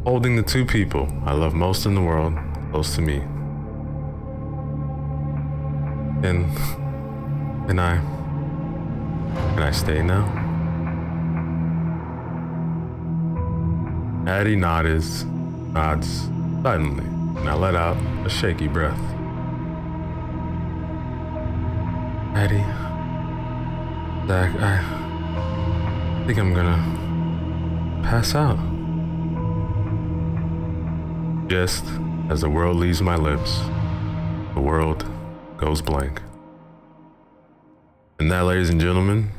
holding the two people I love most in the world close to me. Can I stay now? Addie nods suddenly, and I let out a shaky breath. Addie, Zach, I think I'm gonna pass out. Just as the world leaves my lips, the world goes blank. And that, ladies and gentlemen,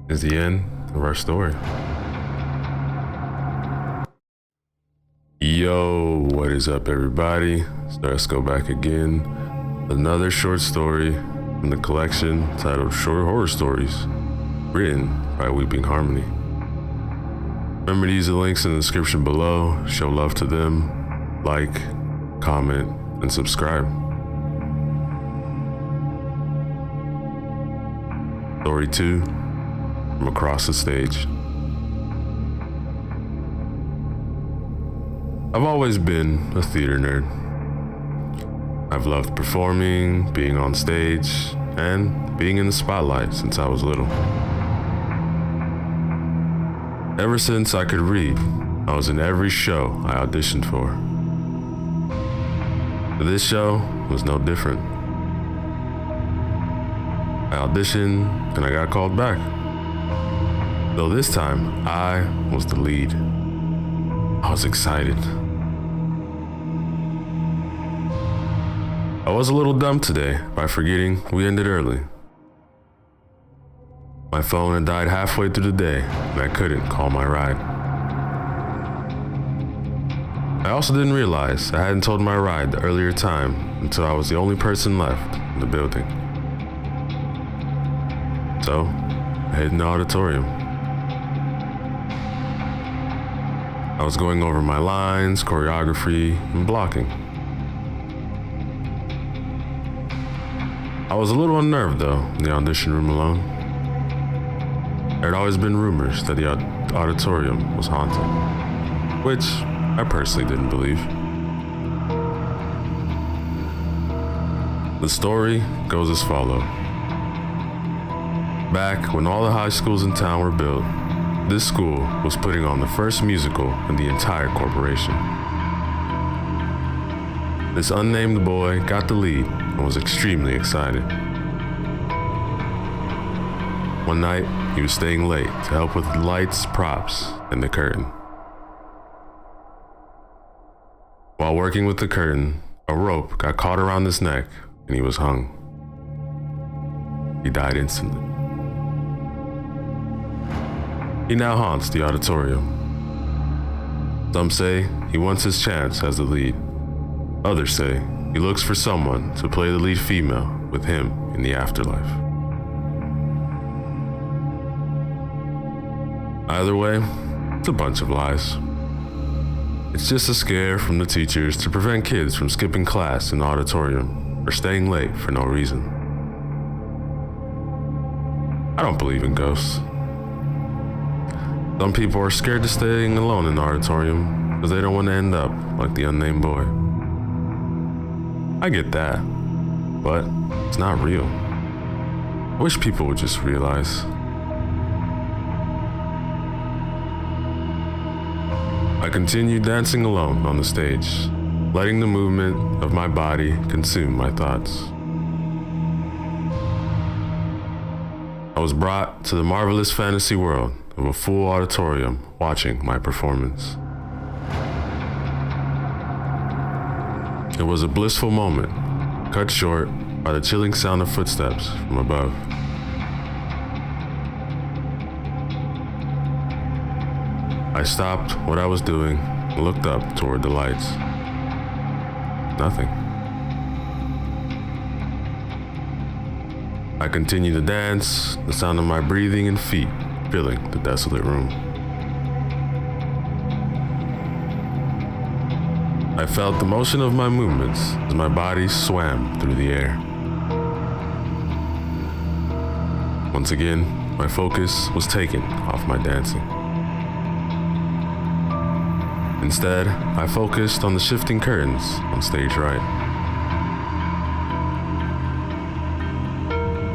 is the end of our story. Yo, what is up, everybody? So let's go back again. Another short story from the collection titled Short Horror Stories, written by Weeping Harmony. Remember to use the links in the description below, show love to them, like, comment, and subscribe. Story 2, from across the stage. I've always been a theater nerd. I've loved performing, being on stage, and being in the spotlight since I was little. Ever since I could read, I was in every show I auditioned for. But this show was no different. I auditioned and I got called back. Though this time, I was the lead. I was excited. I was a little dumb today by forgetting we ended early. My phone had died halfway through the day and I couldn't call my ride. I also didn't realize I hadn't told my ride the earlier time until I was the only person left in the building. So, I hid in the auditorium. I was going over my lines, choreography, and blocking. I was a little unnerved though in the audition room alone. There had always been rumors that the auditorium was haunted, which I personally didn't believe. The story goes as follows. Back when all the high schools in town were built, this school was putting on the first musical in the entire corporation. This unnamed boy got the lead and was extremely excited. One night, he was staying late to help with lights, props, and the curtain. While working with the curtain, a rope got caught around his neck and he was hung. he died instantly. He now haunts the auditorium. Some say he wants his chance as the lead. Others say he looks for someone to play the lead female with him in the afterlife. Either way, it's a bunch of lies. It's just a scare from the teachers to prevent kids from skipping class in the auditorium or staying late for no reason. I don't believe in ghosts. Some people are scared to staying alone in the auditorium because they don't want to end up like the unnamed boy. I get that, but it's not real. I wish people would just realize. I continued dancing alone on the stage, letting the movement of my body consume my thoughts. I was brought to the marvelous fantasy world of a full auditorium watching my performance. It was a blissful moment, cut short by the chilling sound of footsteps from above. I stopped what I was doing and looked up toward the lights. Nothing. I continued to dance, the sound of my breathing and feet filling the desolate room. I felt the motion of my movements as my body swam through the air. Once again, my focus was taken off my dancing. Instead, I focused on the shifting curtains on stage right.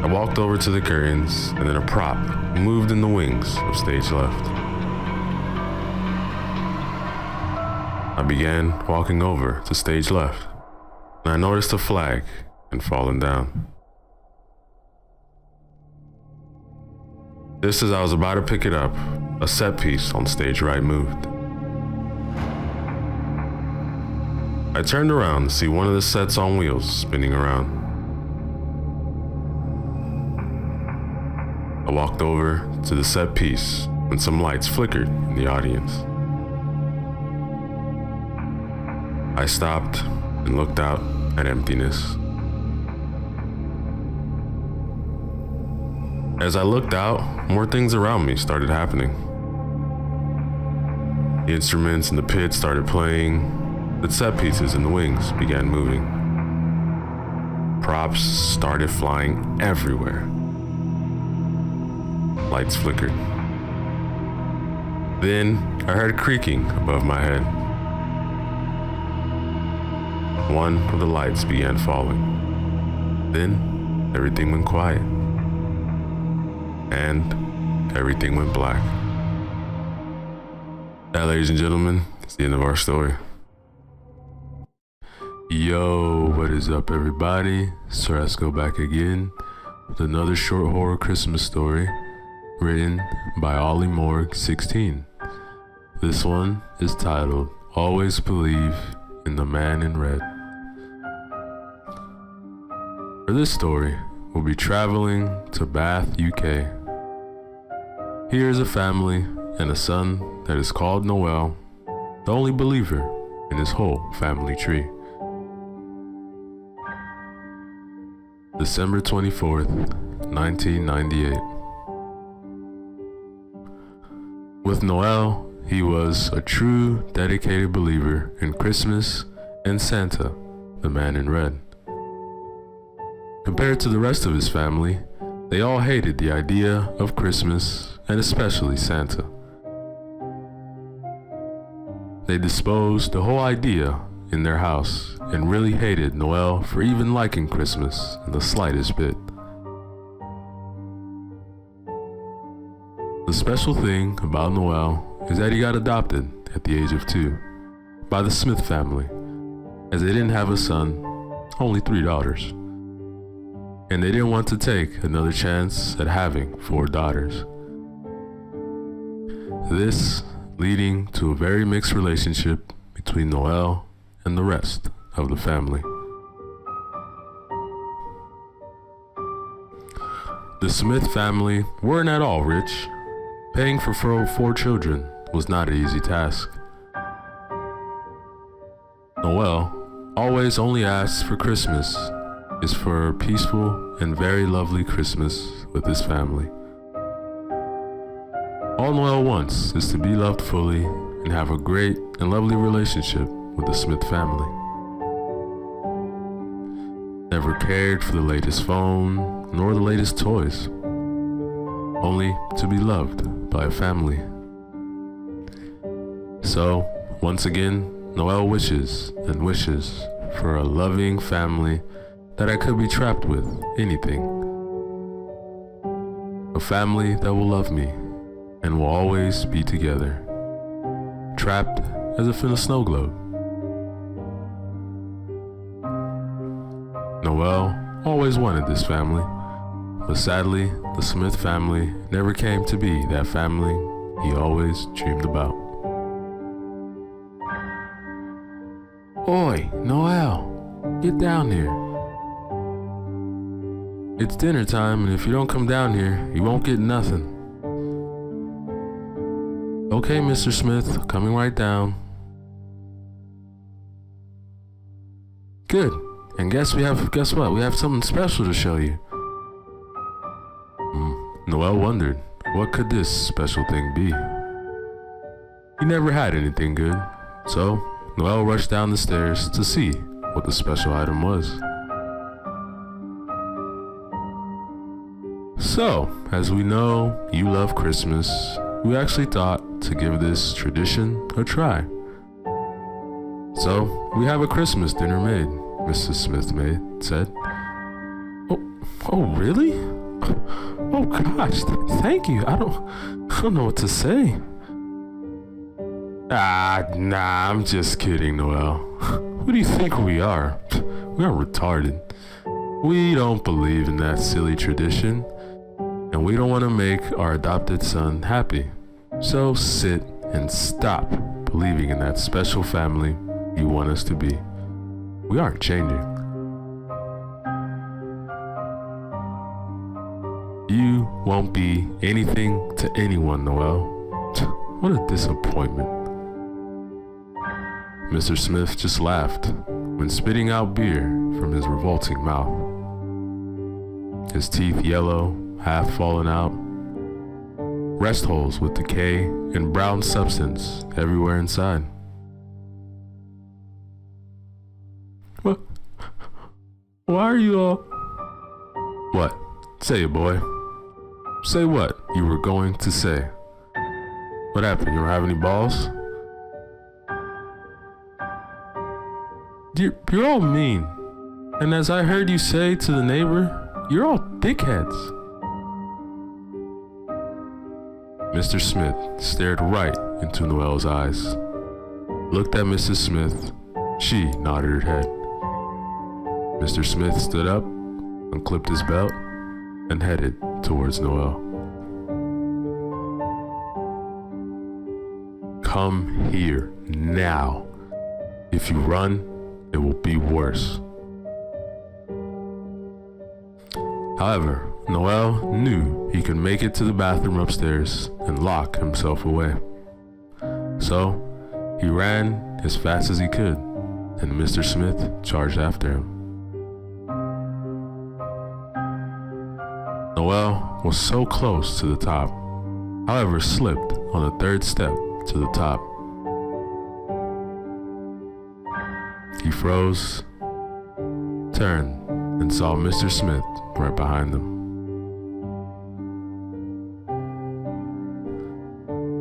I walked over to the curtains, and then a prop moved in the wings of stage left. I began walking over to stage left, and I noticed a flag had fallen down. Just as I was about to pick it up, a set piece on stage right moved. I turned around to see one of the sets on wheels spinning around. I walked over to the set piece and some lights flickered in the audience. I stopped and looked out at emptiness. As I looked out, more things around me started happening. The instruments in the pit started playing. The set pieces in the wings began moving. Props started flying everywhere. Lights flickered. Then I heard creaking above my head. One of the lights began falling. Then everything went quiet. And everything went black. That, ladies and gentlemen, is the end of our story. Yo, what is up, everybody? Sir Esco back again with another short horror Christmas story written by Ollie Morg 16. This one is titled Always Believe in the Man in Red. For this story, we'll be traveling to Bath, UK. Here is a family and a son that is called Noel, the only believer in his whole family tree. December 24th, 1998. With Noel, he was a true, dedicated believer in Christmas and Santa, the man in red. Compared to the rest of his family, they all hated the idea of Christmas and especially Santa. They disposed the whole idea in their house and really hated Noel for even liking Christmas in the slightest bit. The special thing about Noel is that he got adopted at the age of 2 by the Smith family, as they didn't have a son, only 3 daughters. And they didn't want to take another chance at having 4 daughters. This leading to a very mixed relationship between Noel and the rest of the family. The Smith family weren't at all rich. Paying for 4 children was not an easy task. Noel always only asks for Christmas is for a peaceful and very lovely Christmas with his family. All Noel wants is to be loved fully and have a great and lovely relationship with the Smith family. Never cared for the latest phone nor the latest toys, only to be loved by a family. So, once again, Noel wishes and wishes for a loving family that I could be trapped with anything. A family that will love me and will always be together, trapped as if in a snow globe. Noel always wanted this family, but sadly, the Smith family never came to be that family he always dreamed about. Oi, Noel, get down here. It's dinner time, and if you don't come down here, you won't get nothing. Okay, Mr. Smith, coming right down. Good. And guess what? We have something special to show you. Noel wondered, what could this special thing be? He never had anything good, so Noel rushed down the stairs to see what the special item was. So, as we know, you love Christmas, we actually thought to give this tradition a try. So, we have a Christmas dinner made, Mrs. Smith said. Oh, really? Oh gosh, thank you. I don't know what to say. Nah, I'm just kidding, Noel. Who do you think we are? We are retarded. We don't believe in that silly tradition, and we don't want to make our adopted son happy. So sit and stop believing in that special family you want us to be. We aren't changing. You won't be anything to anyone, Noel. What a disappointment. Mr. Smith just laughed when spitting out beer from his revolting mouth. His teeth yellow, half fallen out, rest holes with decay and brown substance everywhere inside. What? Why are you all... What? Say it, boy. Say what you were going to say. What happened? You don't have any balls? You're all mean. And as I heard you say to the neighbor, you're all dickheads. Mr. Smith stared right into Noel's eyes, looked at Mrs. Smith. She nodded her head. Mr. Smith stood up, unclipped his belt, and headed towards Noel. Come here now. If you run, it will be worse. However, Noel knew he could make it to the bathroom upstairs and lock himself away. So, he ran as fast as he could, and Mr. Smith charged after him. Noel was so close to the top, however slipped on the third step to the top. He froze, turned, and saw Mr. Smith right behind him.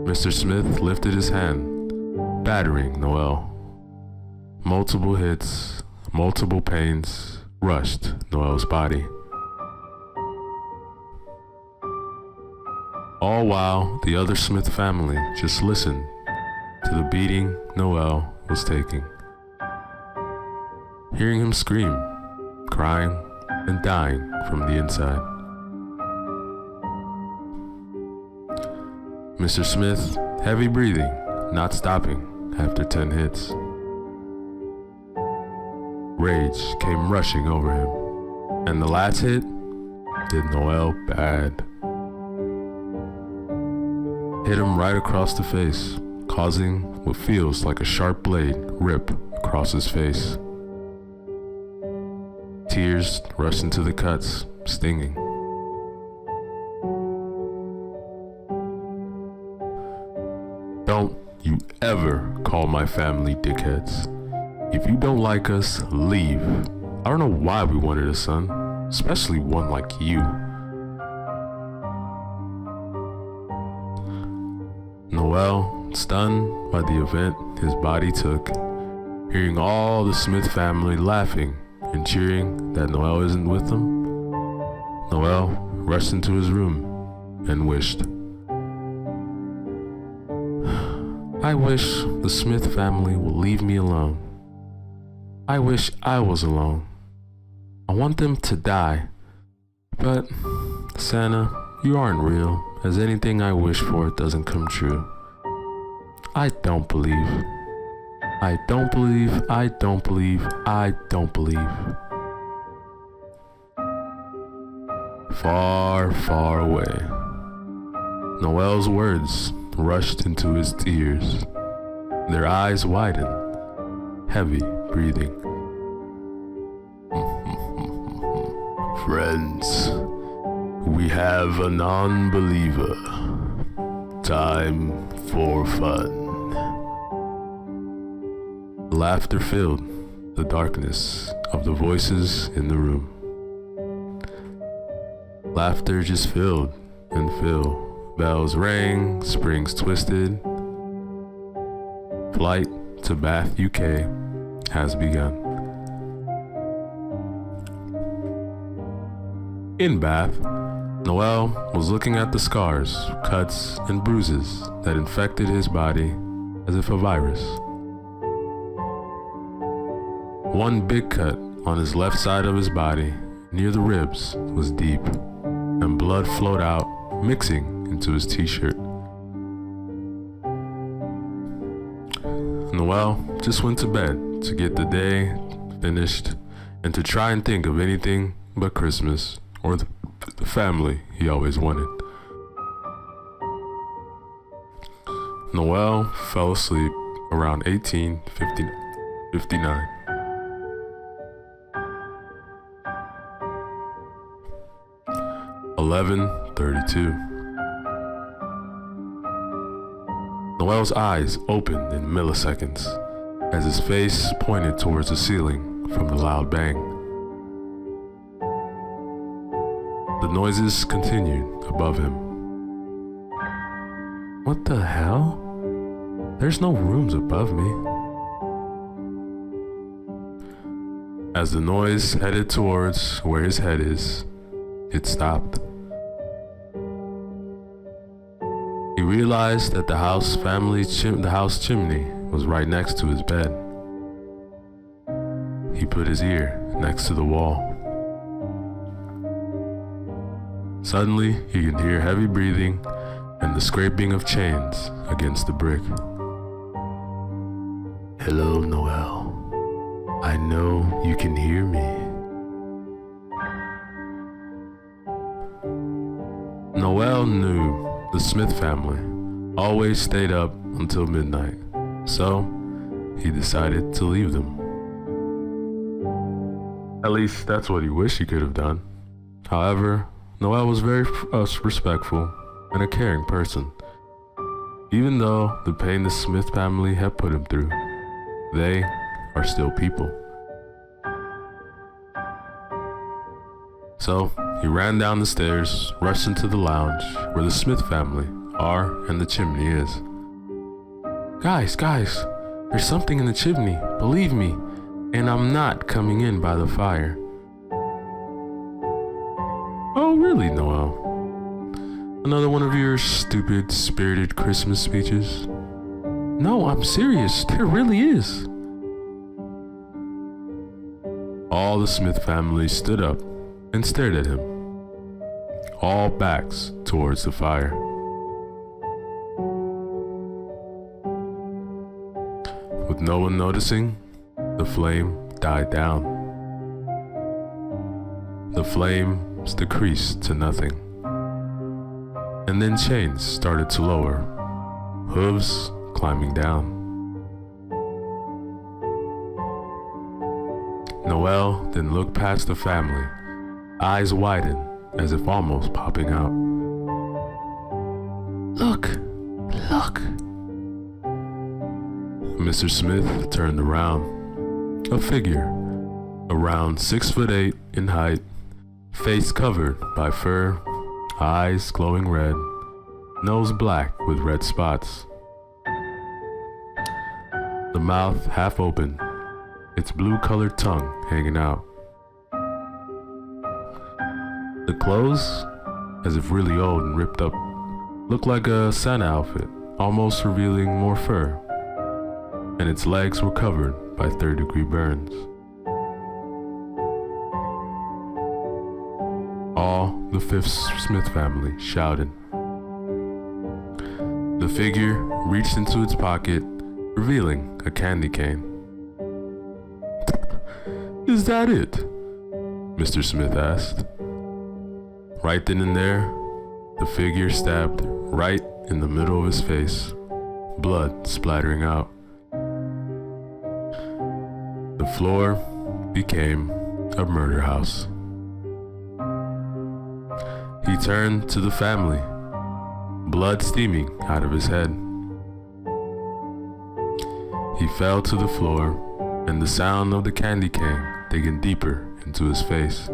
Mr. Smith lifted his hand, battering Noel. Multiple hits, multiple pains rushed Noel's body. All while the other Smith family just listened to the beating Noel was taking, hearing him scream, crying, and dying from the inside. Mr. Smith, heavy breathing, not stopping after 10 hits. Rage came rushing over him, and the last hit, did Noel bad. Hit him right across the face, causing what feels like a sharp blade rip across his face. Tears rushed into the cuts, stinging. Don't you ever call my family dickheads. If you don't like us, leave. I don't know why we wanted a son, especially one like you. Noel, stunned by the event his body took, hearing all the Smith family laughing and cheering that Noel isn't with them, Noel rushed into his room and wished. I wish the Smith family will leave me alone. I wish I was alone. I want them to die. But, Santa, you aren't real, as anything I wish for doesn't come true. I don't believe. I don't believe, I don't believe, I don't believe. Far, far away, Noel's words rushed into his ears. Their eyes widened, heavy breathing. Friends, we have a non-believer. Time for fun. Laughter filled the darkness of the voices in the room. Laughter just filled and filled. Bells rang, springs twisted. Flight to Bath, UK has begun. In Bath, Noel was looking at the scars, cuts, and bruises that infected his body as if a virus. One big cut on his left side of his body, near the ribs, was deep, and blood flowed out, mixing into his t-shirt. Noel just went to bed to get the day finished and to try and think of anything but Christmas or the family he always wanted. Noel fell asleep around 1859. $11:32. Noel's eyes opened in milliseconds as his face pointed towards the ceiling from the loud bang. The noises continued above him. What the hell? There's no rooms above me. As the noise headed towards where his head is, it stopped. He realized that the house chimney was right next to his bed. He put his ear next to the wall. Suddenly, he could hear heavy breathing and the scraping of chains against the brick. Hello, Noel. I know you can hear me. Noel knew the Smith family always stayed up until midnight, so he decided to leave them. At least that's what he wished he could have done. However, Noel was very respectful and a caring person. Even though the pain the Smith family had put him through, they are still people. So he ran down the stairs, rushed into the lounge where the Smith family are and the chimney is. Guys, there's something in the chimney, believe me, and I'm not coming in by the fire. Oh, really, Noel? Another one of your stupid, spirited Christmas speeches? No, I'm serious, there really is. All the Smith family stood up and stared at him, all backs towards the fire. With no one noticing, the flame died down. The flame footsteps decreased to nothing. And then chains started to lower, hooves climbing down. Noelle then looked past the family, eyes widened as if almost popping out. "Look! Look!" Mr. Smith turned around. A figure, around 6'8" in height, face covered by fur, eyes glowing red, nose black with red spots. The mouth half open, its blue-colored tongue hanging out. The clothes, as if really old and ripped up, looked like a Santa outfit, almost revealing more fur, and its legs were covered by third-degree burns. All the Fifth Smith family shouted. The figure reached into its pocket, revealing a candy cane. "Is that it?" Mr. Smith asked. Right then and there, the figure stabbed right in the middle of his face, blood splattering out. The floor became a murder house. He turned to the family, blood steaming out of his head. He fell to the floor, and the sound of the candy cane digging deeper into his face.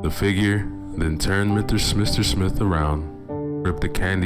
The figure then turned Mr. Smith around, ripped the candy